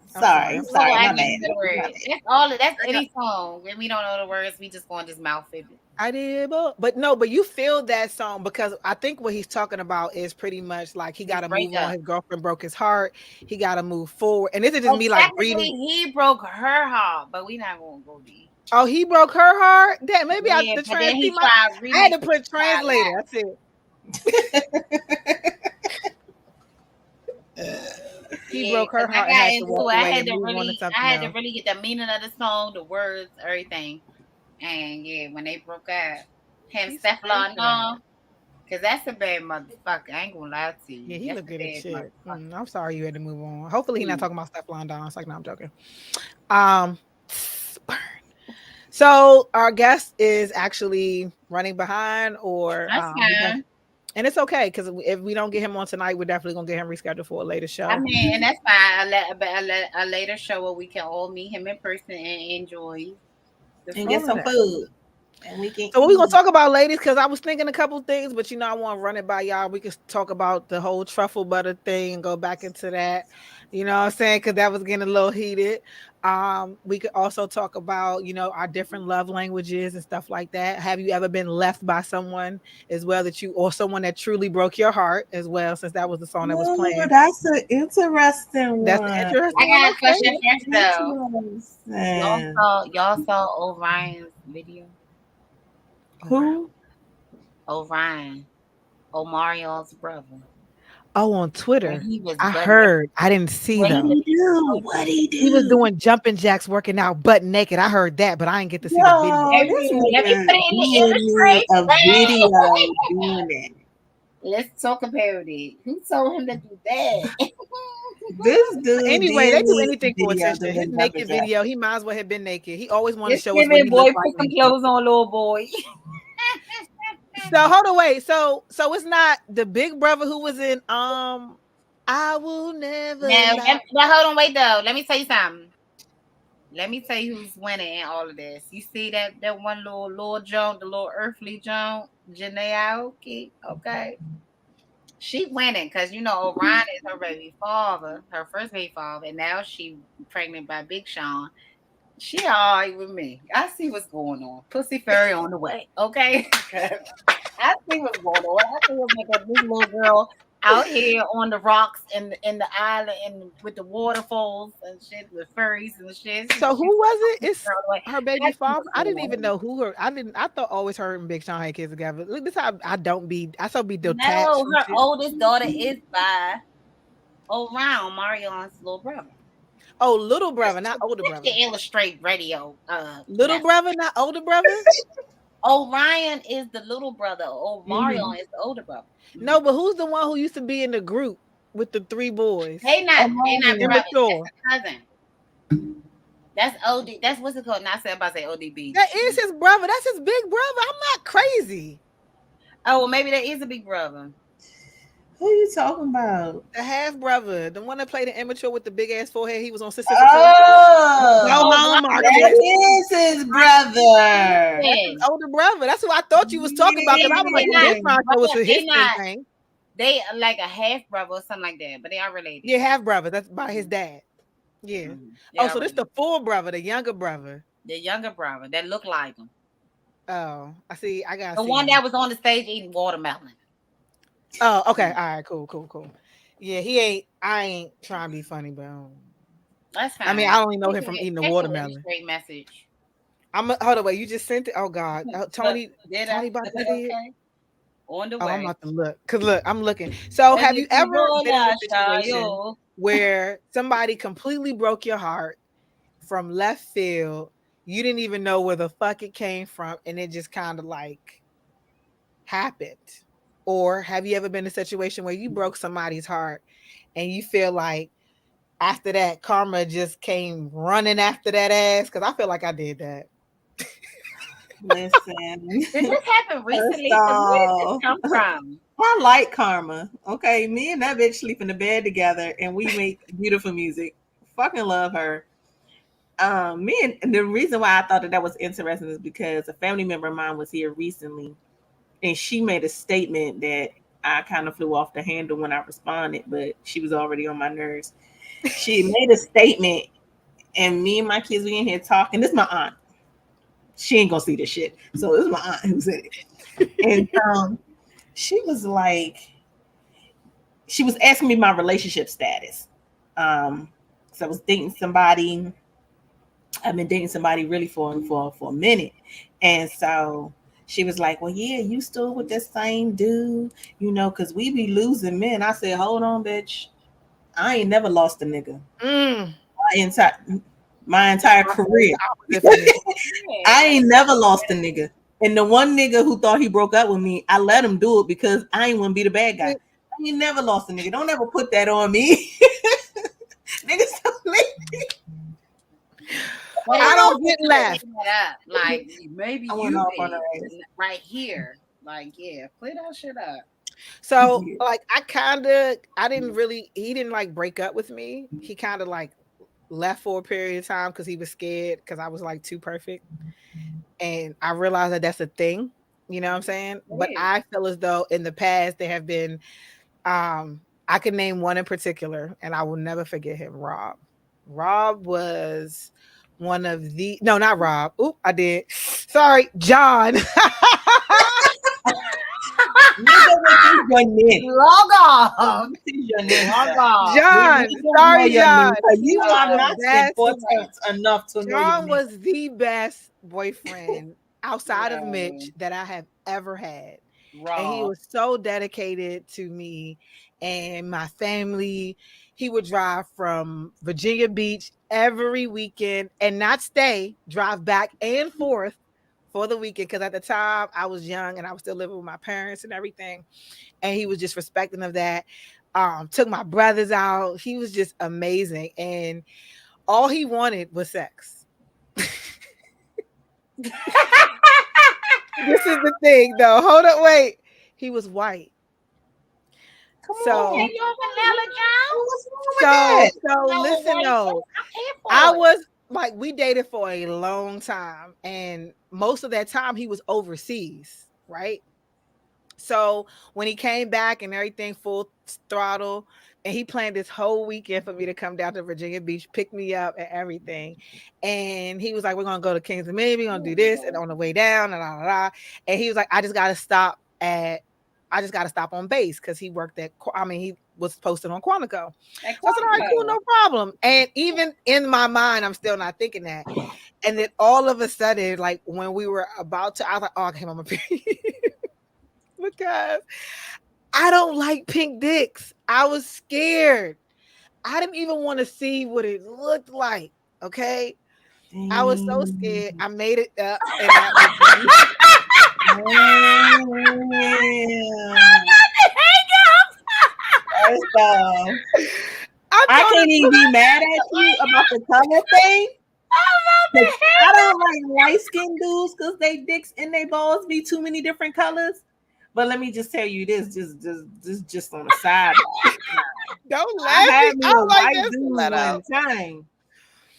Sorry, my man. That's all. That's any song. When we don't know the words, we just going to just mouth it. I did, but you feel that song because I think what he's talking about is pretty much like he got to move on. His girlfriend broke his heart. He got to move forward. And this is just me like reading. He broke her heart, but we not going to go deep. Oh, he broke her heart? That maybe I had to put translator. That's it. He broke her heart. I had to really get the meaning of the song, the words, everything. And yeah, when they broke up, Stefan on, because that's a bad motherfucker. I ain't gonna lie to you. Yeah, he looked good as shit. I'm sorry you had to move on. Hopefully he's not talking about Stefan Don. It's like, no, I'm joking. So our guest is actually running behind, or And it's okay because if we don't get him on tonight, we're definitely gonna get him rescheduled for a later show. I mean, and that's fine. A later show where we can all meet him in person and enjoy and get some food. And we can. So what we gonna talk about, ladies? Because I was thinking a couple things, but I want to run it by y'all. We could talk about the whole truffle butter thing and go back into that. You know what I'm saying? Because that was getting a little heated. We could also talk about, our different love languages and stuff like that. Have you ever been left by someone as well or someone that truly broke your heart as well? Since that was the song that was playing. That's an interesting one. That's an interesting I got a question first though. Y'all saw Orion's video. Who? Orion, Omarion's brother. Oh, on Twitter. I heard. I didn't see them. What he do? He was doing jumping jacks, working out butt naked. I heard that, but I didn't get to see the video. Doing that. Let's talk about it. Who told him to do that? This dude. Anyway, they do anything for attention. His naked video, he might as well have been naked. He always wanted to show us. Boy, put some clothes on, little boy. So hold on, wait. So it's not the big brother who was in I will never. But hold on, wait though. Let me tell you something. Let me tell you who's winning in all of this. You see that one little Joan, the little earthly Joan, Janae Aoki, okay? She winning because Orion is her baby father, her first baby father, and now she pregnant by Big Sean. She all right with me. I see what's going on. Pussy fairy on the way, okay? I see what's going on. I see what's like this little girl out here on the rocks in the island and with the waterfalls and shit with furries and shit. So who was it? It's her baby father. I didn't even know who her. I thought always her and Big Sean had kids together. Look, this how I so be detached. No, her oldest daughter is by Orion, Marion's little brother. Oh, little brother, not older brother. To illustrate radio. Little brother, not older brother. Orion is the little brother. Marion is the older brother. No, but who's the one who used to be in the group with the three boys? They not brothers. Sure. That's a cousin. That's OD. That's what's it called? Not saying about to say ODB. That is his brother. That's his big brother. I'm not crazy. Oh, well, maybe that is a big brother. Who are you talking about? The half brother, the one that played the immature with the big ass forehead. He was on Sister. That is his brother. That's his older brother. That's who I thought you was talking about. Because I was like, this was a history thing. They like a half brother or something like that, but they are related. Yeah, half brother. That's by his dad. Yeah. So this the full brother, the younger brother. The younger brother that looked like him. Oh, I see. I got the one that was on the stage eating watermelon. Oh, okay. All right, cool. Yeah, I ain't trying to be funny, but that's fine. I mean, I only know him from eating the watermelon. Great message. Hold on, wait. You just sent it? Oh God, Tony about to see it. On the way. I'm about to look. Cause look, I'm looking. So, have you ever been in a situation where somebody completely broke your heart from left field? You didn't even know where the fuck it came from, and it just kind of like happened. Or have you ever been in a situation where you broke somebody's heart and you feel like after that karma just came running after that ass? Because I feel like I did that. Listen. Did this happen recently? Where did this come from? I like karma. Okay, me and that bitch sleep in the bed together and we make beautiful music. Fucking love her. And the reason why I thought that was interesting is because a family member of mine was here recently. And she made a statement that I kind of flew off the handle when I responded, but she was already on my nerves. She made a statement, and me and my kids, we in here talking. This is my aunt. She ain't gonna see this shit. So this is my aunt who said it. And she was like, she was asking me my relationship status. So I was dating somebody. I've been dating somebody really for a minute. And so she was like, well, yeah, you still with that same dude, because we be losing men. I said, hold on, bitch. I ain't never lost a nigga. My entire career. I ain't never lost a nigga. And the one nigga who thought he broke up with me, I let him do it because I ain't want to be the bad guy. I ain't never lost a nigga. Don't ever put that on me. Niggas don't make me. Well, I don't get left. Like maybe you did right here. Like, yeah, play that shit up. So like I didn't really, he didn't like break up with me. He kind of like left for a period of time because he was scared because I was like too perfect. And I realized that that's a thing, you know what I'm saying? But Right. I feel as though in the past there have been, I can name one in particular and I will never forget him, Rob. Rob was one of the, no, not Rob. Oop, I did. Sorry, John. Nigga, what is your name? Log off. What is your name, Log sir? off. John. We don't Sorry, know your John. name, 'cause you He was are the not best. important enough to know your John name. was the best boyfriend outside of No. Mitch that I have ever had. Raw. And he was so dedicated to me and my family. He would drive from Virginia Beach every weekend and not stay, drive back and forth for the weekend. Because at the time I was young and I was still living with my parents and everything. And he was just respecting of that. Took my brothers out. He was just amazing. And all he wanted was sex. This is the thing, though. Hold up, wait. He was white. So, listen, though. I was like, we dated for a long time, and most of that time he was overseas, right? So when he came back and everything full throttle, and he planned this whole weekend for me to come down to Virginia Beach, pick me up and everything. And he was like, we're going to go to Kings and Maybe, we're going to do this. And on the way down, and he was like, I just got to stop on base because he worked at, he was posted on Quantico. So I said, all right, cool, no problem. And even in my mind, I'm still not thinking that. And then all of a sudden, like when we were about to, I was like, oh, I came on my period. Because I don't like pink dicks. I was scared. I didn't even want to see what it looked like. Okay. I was so scared. I made it up. And I can't even be mad at you about the color thing. I don't like light skinned dudes because they dicks and they balls be too many different colors. But let me just tell you this, just on the side. Don't laugh. I had me a like white this. dude one time.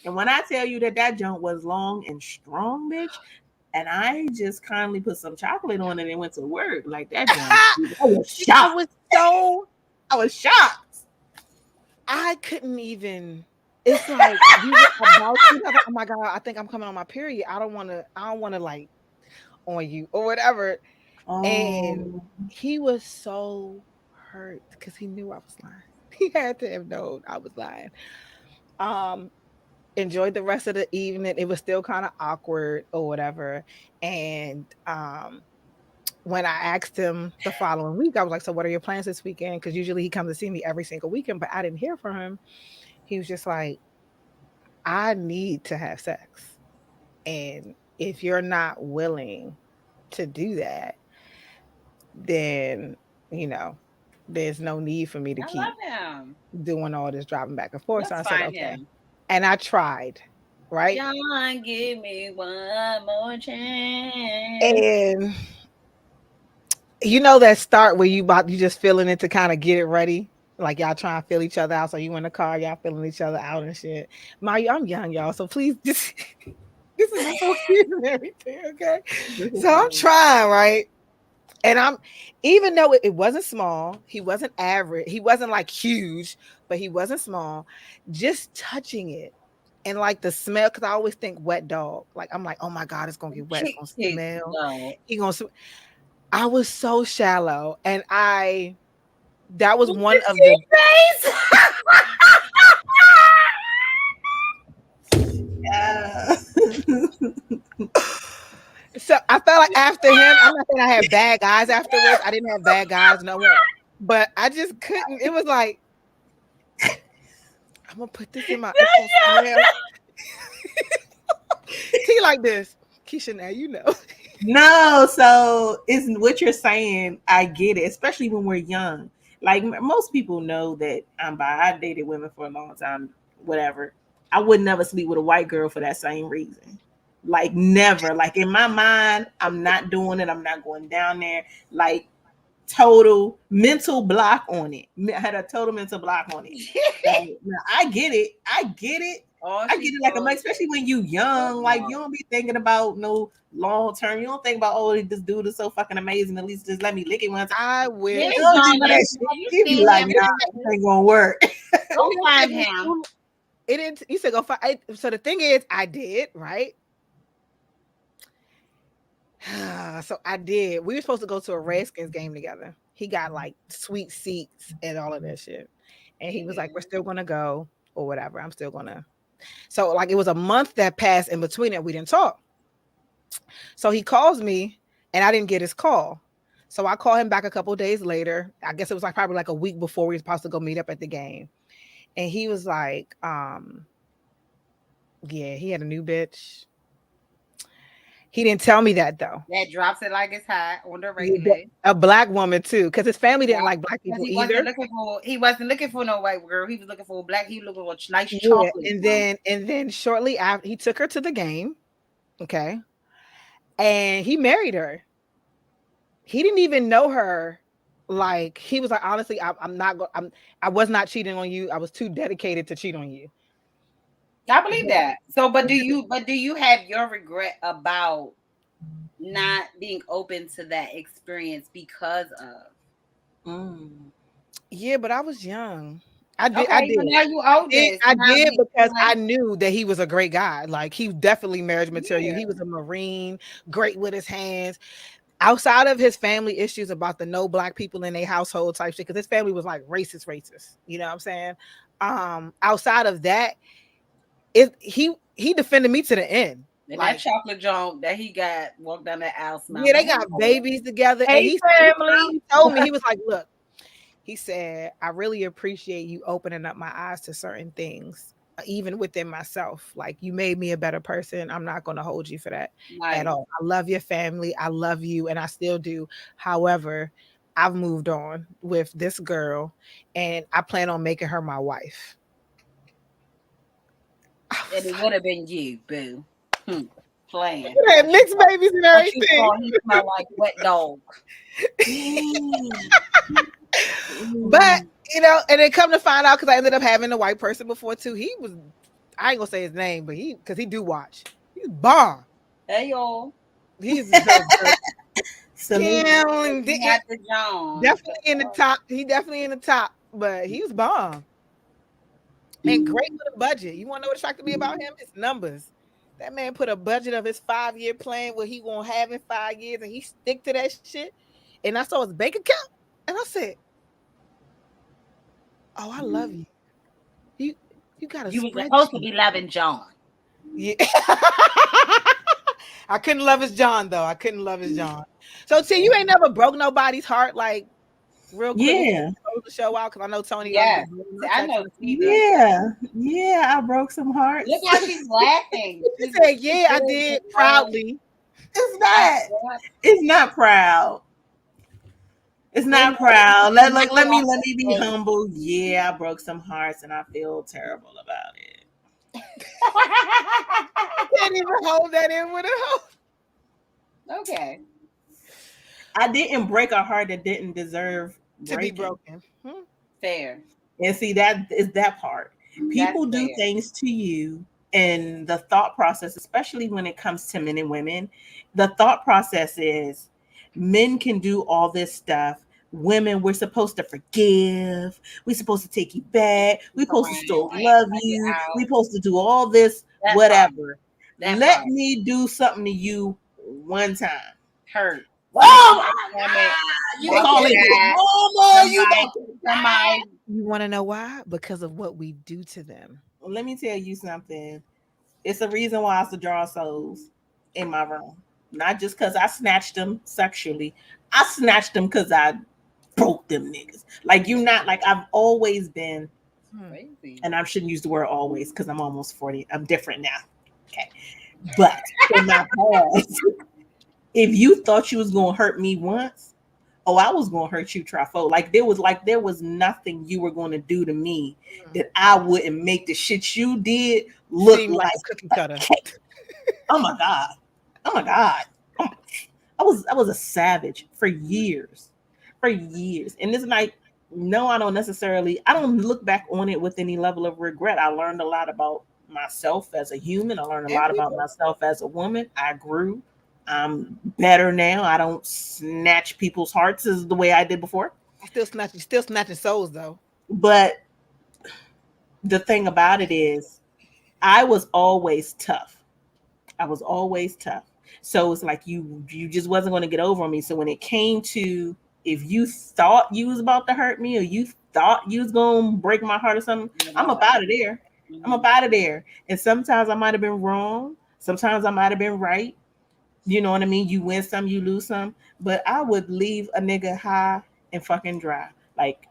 And when I tell you that junk was long and strong, bitch, and I just kindly put some chocolate on it and went to work like that junk. I was shocked. I was shocked. I couldn't even. It's like you were about to. Like, oh my god! I think I'm coming on my period. I don't want to like on you or whatever. And he was so hurt because he knew I was lying. He had to have known I was lying. Enjoyed the rest of the evening. It was still kind of awkward or whatever. And when I asked him the following week, I was like, so what are your plans this weekend? Because usually he comes to see me every single weekend, but I didn't hear from him. He was just like, I need to have sex. And if you're not willing to do that, then there's no need for me to keep doing all this driving back and forth. So I said, okay. And I tried, right? John, give me one more chance. And you know that start where you just feeling it to kind of get it ready. Like y'all trying to feel each other out. So you in the car, y'all feeling each other out and shit. I'm young, y'all. So please just this is so cute and everything, okay? So I'm trying, right? And even though it wasn't small, he wasn't average, he wasn't like huge, but he wasn't small, just touching it and like the smell, because I always think wet dog. Like I'm like, oh my God, it's gonna get wet, it's gonna smell. I was so shallow, and that was one of the So I felt like after him, I'm not saying I had bad guys afterwards. I didn't have bad guys, no way. But I just couldn't. It was like, I'm gonna put this in my He like this. Keisha, now you know. No, so it's what you're saying. I get it, especially when we're young. Like most people know that I'm bi. I dated women for a long time, whatever. I would never sleep with a white girl for that same reason. Like never. Like in my mind, I'm not doing it. I'm not going down there. Like total mental block on it. I had a total mental block on it. Now, I get it. I get it. I get it. Like, especially when you young, like you don't be thinking about no long term. You don't think about, oh, this dude is so fucking amazing. At least just let me lick it once. I will. You be like, nah, this ain't gonna work. Go find him. It didn't. You said go find. So the thing is, I did right. So I did. We were supposed to go to a Redskins game together. He got like sweet seats and all of that shit. And he was like, we're still gonna go or whatever. I'm still gonna. So like it was a month that passed in between it. We didn't talk. So he calls me and I didn't get his call. So I call him back a couple of days later. I guess it was like probably like a week before we were supposed to go meet up at the game. And he was like, yeah, he had a new bitch. He didn't tell me that though. That drops it like it's hot on the regular. A black woman too, because his family didn't like black people either. He wasn't looking for no white girl. He was looking for a black. He was looking for a nice chocolate. And then shortly after, he took her to the game. Okay, and he married her. He didn't even know her. Like he was like, honestly, I was not cheating on you. I was too dedicated to cheat on you. I believe that. So, but do you have your regret about not being open to that experience because of? Yeah, but I was young. I did. Okay, I did. so now you owe this. I did because I knew that he was a great guy. Like he definitely marriage material. Yeah. He was a Marine, great with his hands. Outside of his family issues about the no black people in their household type shit, because his family was like racist. You know what I'm saying? Outside of that. He defended me to the end. And like, that chocolate junk that he got walked down that aisle. Yeah, they got babies together. Hey, and he told me, he was like, look, he said, I really appreciate you opening up my eyes to certain things, even within myself. Like you made me a better person. I'm not going to hold you for that at all. I love your family. I love you. And I still do. However, I've moved on with this girl and I plan on making her my wife. And it would have been you, boo. Playing. Had mixed babies and everything. He smelled like wet dog. But you know, and then come to find out, because I ended up having a white person before too. He was, I ain't gonna say his name, but because he do watch. He's bomb. Hey y'all. He's so definitely in the top. He definitely in the top, but he was bomb. And great with a budget. You want to know what attracted me about him? It's numbers. That man put a budget of his 5-year plan, what he gonna have in 5 years, and he stick to that shit. And I saw his bank account, and I said, "Oh, I love you. You got a." You were supposed to be loving John. Yeah. I couldn't love his John though. I couldn't love his John. So, T, you ain't never broke nobody's heart like. Real quick, yeah. Close the show out because I know Tony. Yeah, I know. Yeah, I broke some hearts. Look how she's laughing. She said, "Yeah, I did proudly." It's not proud. It's not proud. Let me be humble. Yeah, I broke some hearts and I feel terrible about it. Can't even hold that in with a hoe. Okay. I didn't break a heart that didn't deserve to be broken. Fair. And see, that is that part. People do things to you, and the thought process, especially when it comes to men and women, the thought process is men can do all this stuff. Women, we're supposed to forgive. We're supposed to take you back. We're supposed to still love you. We're supposed to do all this, whatever. Let me do something to you one time. Hurt. Oh my you call it somebody. You want to know why? Because of what we do to them. Let me tell you something. It's the reason why I used to draw souls in my room. Not just because I snatched them sexually. I snatched them because I broke them niggas. Like you not like I've always been crazy. And I shouldn't use the word always because I'm almost 40. I'm different now. Okay. But in my past, if you thought you was gonna hurt me once, I was gonna hurt you trifo. Like there was nothing you were gonna do to me that I wouldn't make the shit you did look like a cookie cutter. Oh my god. I was a savage for years. for years. And it's like, no, I don't look back on it with any level of regret. I learned a lot about myself as a human. I learned a lot about myself as a woman. I grew. I'm better now. I don't snatch people's hearts as the way I did before. Still snatching souls though. But the thing about it is, I was always tough. So it's like you just wasn't going to get over on me. So when it came to, if you thought you was about to hurt me or you thought you was going to break my heart or something, I'm up out of there. I'm up out of there. And sometimes I might have been wrong. Sometimes I might have been right. You know what I mean? You win some, you lose some. But I would leave a nigga high and fucking dry. Like,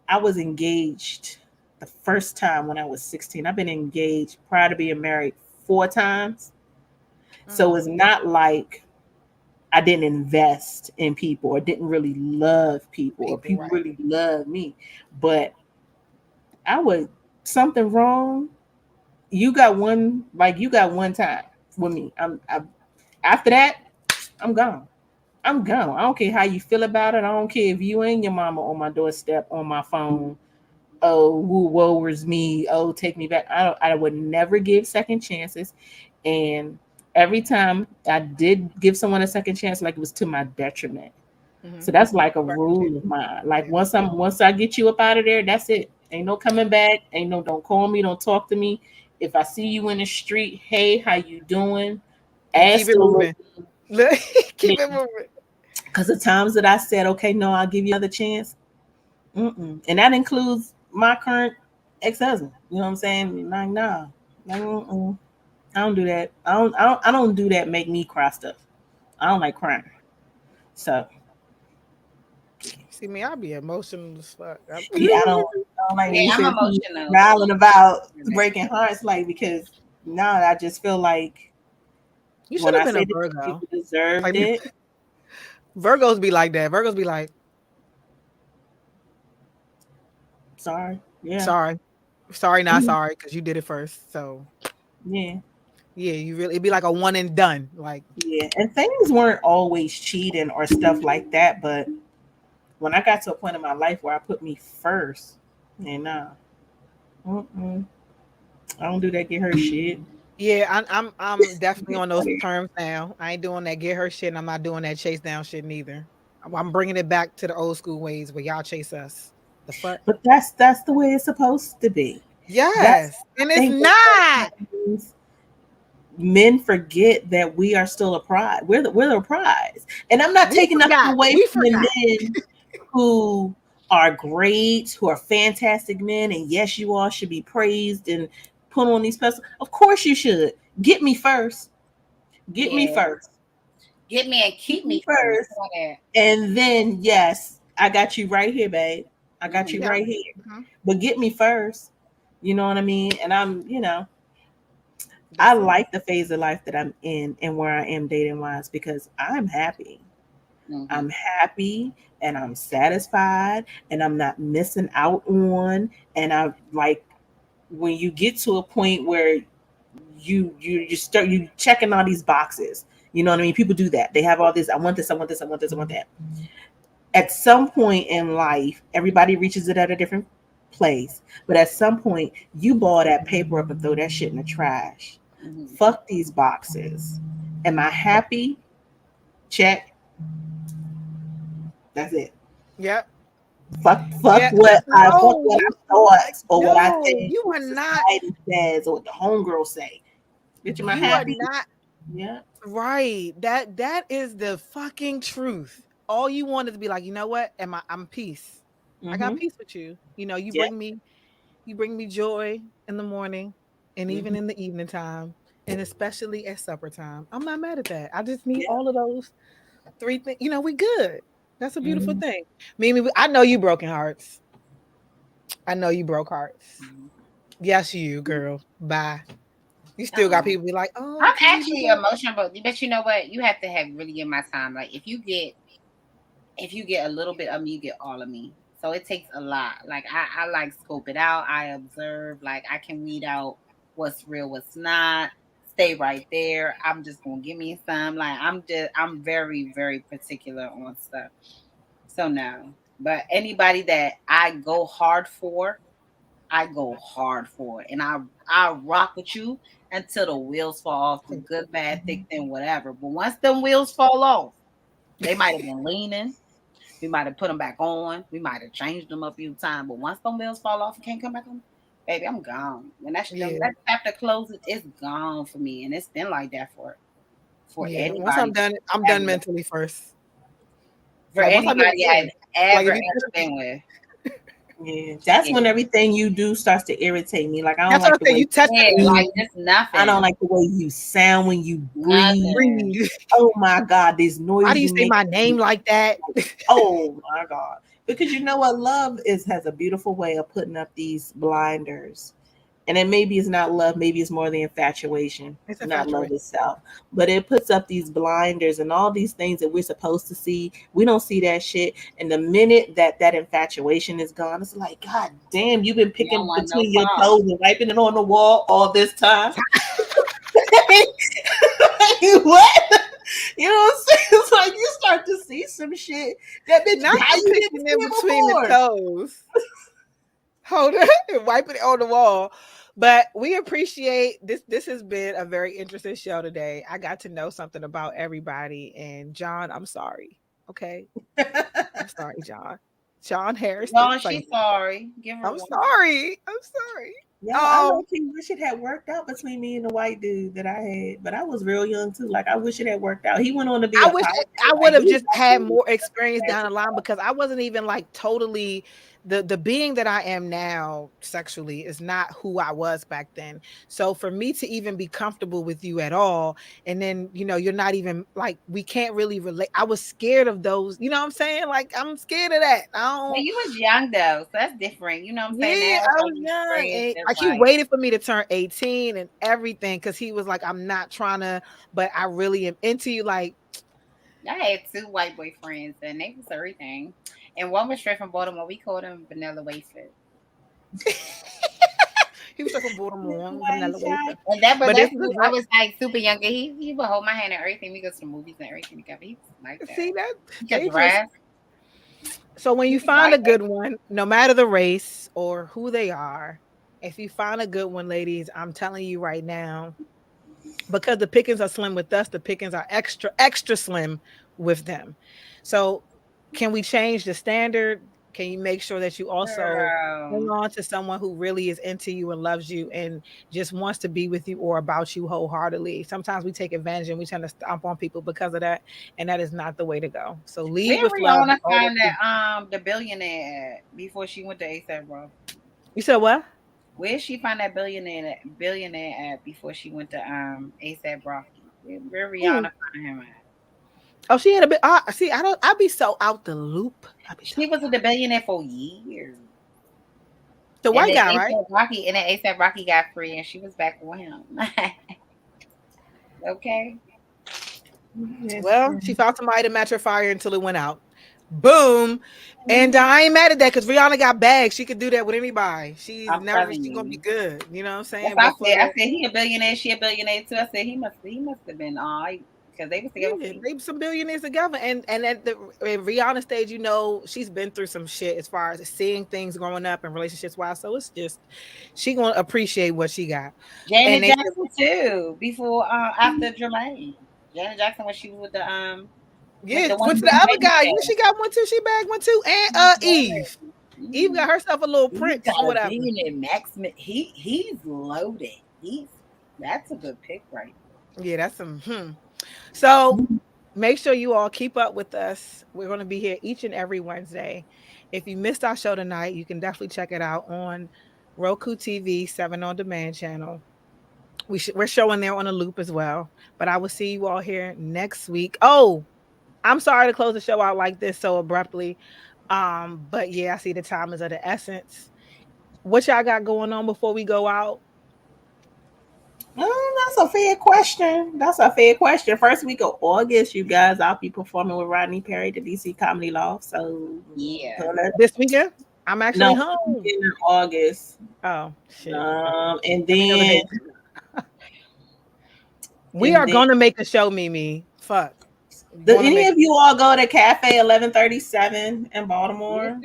I was engaged the first time when I was 16. I've been engaged prior to being married 4 times. So it's not like I didn't invest in people or didn't really love people or people really love me. But I would, something wrong, you got one time with me. After that, I'm gone. I don't care how you feel about it. I don't care if you and your mama on my doorstep on my phone. Oh, woe is me. Oh, take me back. I would never give second chances. And every time I did give someone a second chance, like, it was to my detriment. So that's like a rule of mine. Like, once I get you up out of there, that's it. Ain't no coming back. Ain't no, don't call me, don't talk to me. If I see you in the street, hey, how you doing? Keep it moving. Keep it moving. Because the times that I said, okay, no, I'll give you another chance. And that includes my current ex-husband. You know what I'm saying? Like, nah. I don't do that. I don't do that. Make me cry stuff. I don't like crying. So, see me, I'll be emotional as fuck. I don't like. Yeah, I'm emotional. Growling about breaking hearts, like, because now I just feel like you should have been a Virgo. You deserved like, it. Virgos be like that. Virgos be like, sorry, yeah, sorry, not sorry, because you did it first. So, yeah, you really, it'd be like a one and done. Like, yeah, and things weren't always cheating or stuff like that, but when I got to a point in my life where I put me first, and I don't do that get her shit. Yeah, I'm definitely on those terms now. I ain't doing that get her shit, and I'm not doing that chase down shit neither. I'm bringing it back to the old school ways where y'all chase us. The fuck? But that's the way it's supposed to be. Yes, and it's not. Men forget that we are still a prize. We're the prize, and I'm not taking nothing away from the men who are great, who are fantastic men, and yes, you all should be praised and put on these pedestals. Of course, you should. Get me first. Get me first. Get me and keep me first. And then, yes, I got you right here, babe. I got you right here. But get me first. You know what I mean? And I'm, I like the phase of life that I'm in and where I am dating wise because I'm happy. I'm happy and I'm satisfied and I'm not missing out on. And I like when you get to a point where you checking all these boxes. You know what I mean? People do that. They have all this. I want this. I want this. I want this. I want that. At some point in life, everybody reaches it at a different place. But at some point, you ball that paper up and throw that shit in the trash. Fuck these boxes. Am I happy? Check. That's it. Yep. Fuck what I thought or what I think. You are not says or what the homegirl say. Bitch, am I happy? Not, yeah. Right. That is the fucking truth. All you want is to be like, you know what? I'm peace. I got peace with you. You bring me joy in the morning and even in the evening time and especially at supper time. I'm not mad at that. I just need all of those 3 things. We good. That's a beautiful thing. Mimi, I know you broken hearts. I know you broke hearts. Yes, you girl. Bye. You still got people be like, oh, I'm actually emotional, but you know what? You have to have really in my time. Like if you get a little bit of me, you get all of me. So it takes a lot. Like I like scope it out. I observe. Like I can weed out what's real, what's not. Stay right there. I'm just gonna give me some. Like I'm very, very particular on stuff. So no. But anybody that I go hard for, I go hard for it. And I rock with you until the wheels fall off, through good, bad, thick, thin, whatever. But once them wheels fall off, they might have been leaning. We might have put them back on. We might have changed them a few times. But once them wheels fall off and can't come back on, baby, I'm gone. When that chapter closes, it's gone for me. And it's been like that for anybody. Once I'm done mentally first. For Like, anybody I've ever you been with. Yeah, that's when everything you do starts to irritate me. Like, I don't That's like the way you touch it. Like, just nothing. I don't like the way you sound when you breathe. Oh my God, this noise. Why do you say my name like that? Oh my God. Because you know what? Love has a beautiful way of putting up these blinders. And then maybe it's not love, maybe it's more the infatuation, not love itself. But it puts up these blinders and all these things that we're supposed to see. We don't see that shit. And the minute that infatuation is gone, it's like, God damn, you've been picking between your toes and wiping it on the wall all this time. What? You know what I'm saying? It's like you start to see some shit that bitch not how you picking in between the toes. Hold it and wiping it on the wall. But we appreciate this. This has been a very interesting show today. I got to know something about everybody. And John, I'm sorry. Okay. I'm sorry, John. John Harris. No, she's sorry. Give her I'm sorry. Yeah, I wish it had worked out between me and the white dude that I had, but I was real young too. Like, I wish it had worked out. He went on to be. I wish I would have just had more experience down the line, because I wasn't even like totally the being that I am now sexually is not who I was back then. So for me to even be comfortable with you at all, and then you're not even like, we can't really relate. I was scared of those. You know what I'm saying? Like, I'm scared of that. Well, you was young though, so that's different. You know what I'm saying? Yeah, I was young. Like, he waited for me to turn 18 and everything, because he was like, I'm not trying to, but I really am into you. Like, I had 2 white boyfriends, and they was everything. And one was straight from Baltimore. We called him Vanilla Wafer. He was straight from Baltimore. Vanilla Wafer. And I was like super young. He would hold my hand and everything. We go to the movies and everything together. He was like that. See that? He could So when you find a good one, no matter the race or who they are, if you find a good one, ladies, I'm telling you right now, because the pickings are slim with us, the pickings are extra slim with them. So can we change the standard? Can you make sure that you also hang on to someone who really is into you and loves you and just wants to be with you or about you wholeheartedly? Sometimes we take advantage and we tend to stomp on people because of that, and that is not the way to go. So lead with love. Rihanna find that the billionaire at before she went to ASAP Rocky? You said what? Where she find that billionaire at before she went to ASAP Rocky? Where Rihanna find him at? Oh, she had a bit. See, I'd be so out the loop. She was with the billionaire for years. The white guy, right? Rocky, and then ASAP Rocky got free, and she was back with him. Okay. Well, she found somebody to match her fire until it went out. Boom. And I ain't mad at that, because Rihanna got bags. She could do that with anybody. She's gonna be good. You know what I'm saying? I said he a billionaire, she a billionaire too. I said he must have been all right. Because they was together. Yeah, they some billionaires together, and at the Rihanna stage, she's been through some shit as far as seeing things growing up and relationships wise. So it's just she gonna appreciate what she got. Janet Jackson too. Before after Jermaine, Janet Jackson when she was with the went to the other guy. She got one too. She bagged one too, and Eve. Eve got herself a little prince or whatever. He's loaded. That's a good pick, right? Yeah, that's some. So make sure you all keep up with us. We're going to be here each and every Wednesday. If you missed our show tonight, you can definitely check it out on Roku TV 7 on demand channel. We're showing there on a loop as well. But I will see you all here next week. Oh, I'm sorry to close the show out like this so abruptly. But yeah, I see the time is of the essence. What y'all got going on before we go out? That's a fair question. First week of August, you guys, I'll be performing with Rodney Perry at the DC Comedy Loft. So yeah, this weekend I'm actually home in August. Oh shit! And then we are gonna make a show, Mimi. Fuck. Do any of you all go to Cafe 1137 in Baltimore?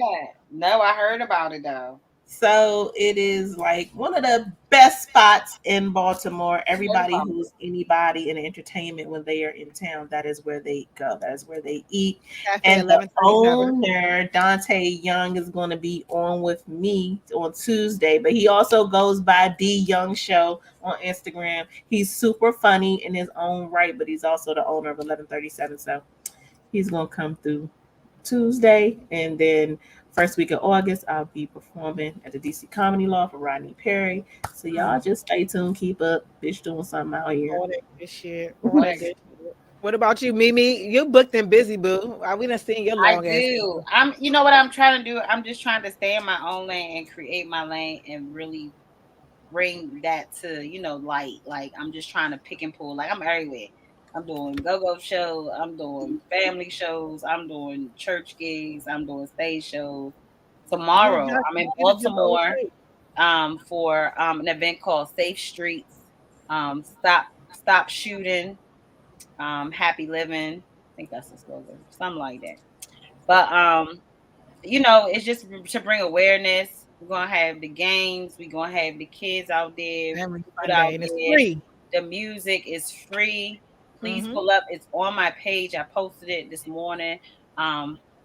No, I heard about it though. So it is like one of the best spots in Baltimore. Everybody who's anybody in entertainment when they are in town, that is where they go. That is where they eat. And the owner, Dante Young, is going to be on with me on Tuesday. But he also goes by D Young Show on Instagram. He's super funny in his own right, but he's also the owner of 1137. So he's going to come through Tuesday, and then first week of August, I'll be performing at the DC Comedy Law for Rodney Perry. So y'all just stay tuned, keep up. Bitch doing something out here. All that good shit. What about you, Mimi? You booked and busy, boo. We done seen your long I do. You know what I'm trying to do? I'm just trying to stay in my own lane and create my lane and really bring that to, light. Like, I'm just trying to pick and pull. Like, I'm everywhere. I'm doing go-go shows. I'm doing family shows. I'm doing church gigs. I'm doing stage shows. Tomorrow, I'm in Baltimore for an event called Safe Streets, Stop Shooting, Happy Living. I think that's the slogan, something like that. But it's just to bring awareness. We're gonna have the games. We're gonna have the kids out there. And it's free. The music is free. Please pull up. It's on my page. I posted it this morning.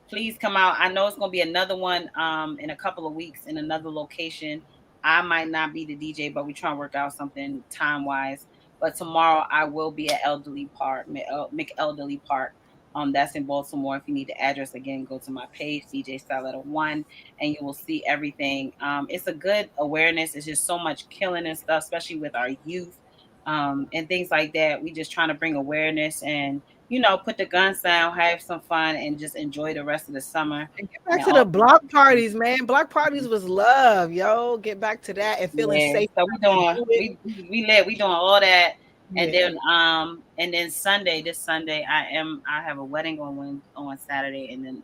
Please come out. I know it's going to be another one in a couple of weeks in another location. I might not be the DJ, but we're trying to work out something time-wise. But tomorrow I will be at Elderly Park, McElderly Park. That's in Baltimore. If you need the address, again, go to my page, DJ Styletta 1, and you will see everything. It's a good awareness. It's just so much killing and stuff, especially with our youth. And things like that. We just trying to bring awareness and, put the guns down, have some fun, and just enjoy the rest of the summer. And get back to the block parties, man. Block parties was love, yo. Get back to that and feeling safe. So we doing all that. And then Sunday, this Sunday, I have a wedding on Saturday, and then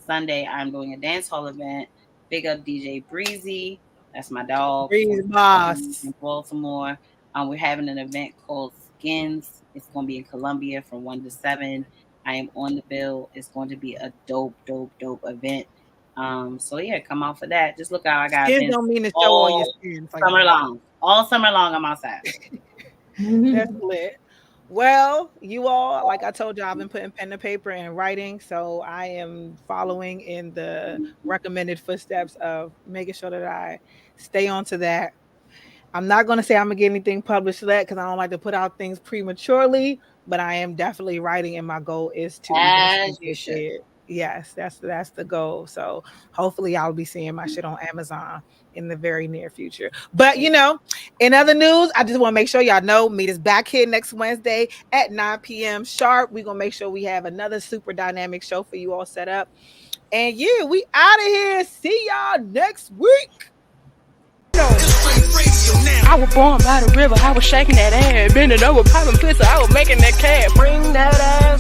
Sunday I'm doing a dance hall event. Big up DJ Breezy. That's my dog. Breezy Boss in Baltimore. We're having an event called Skins. It's going to be in Columbia from 1 to 7. I am on the bill. It's going to be a dope event. So yeah, come out for that. Just look out. I got skins don't mean to show all your skins. Summer long. All summer long, I'm outside. That's lit. Well, you all, like I told you, I've been putting pen to paper and writing. So I am following in the recommended footsteps of making sure that I stay on to that. I'm not going to say I'm going to get anything published yet because I don't like to put out things prematurely, but I am definitely writing, and my goal is to. As you should. Shit. Yes, that's the goal. So hopefully I'll be seeing my shit on Amazon in the very near future. But, in other news, I just want to make sure y'all know, meet us back here next Wednesday at 9 p.m. sharp. We're going to make sure we have another super dynamic show for you all set up. And yeah, we out of here. See y'all next week. I was born by the river. I was shaking that ass, bending over, popping pussy. I was making that cat. Bring that ass.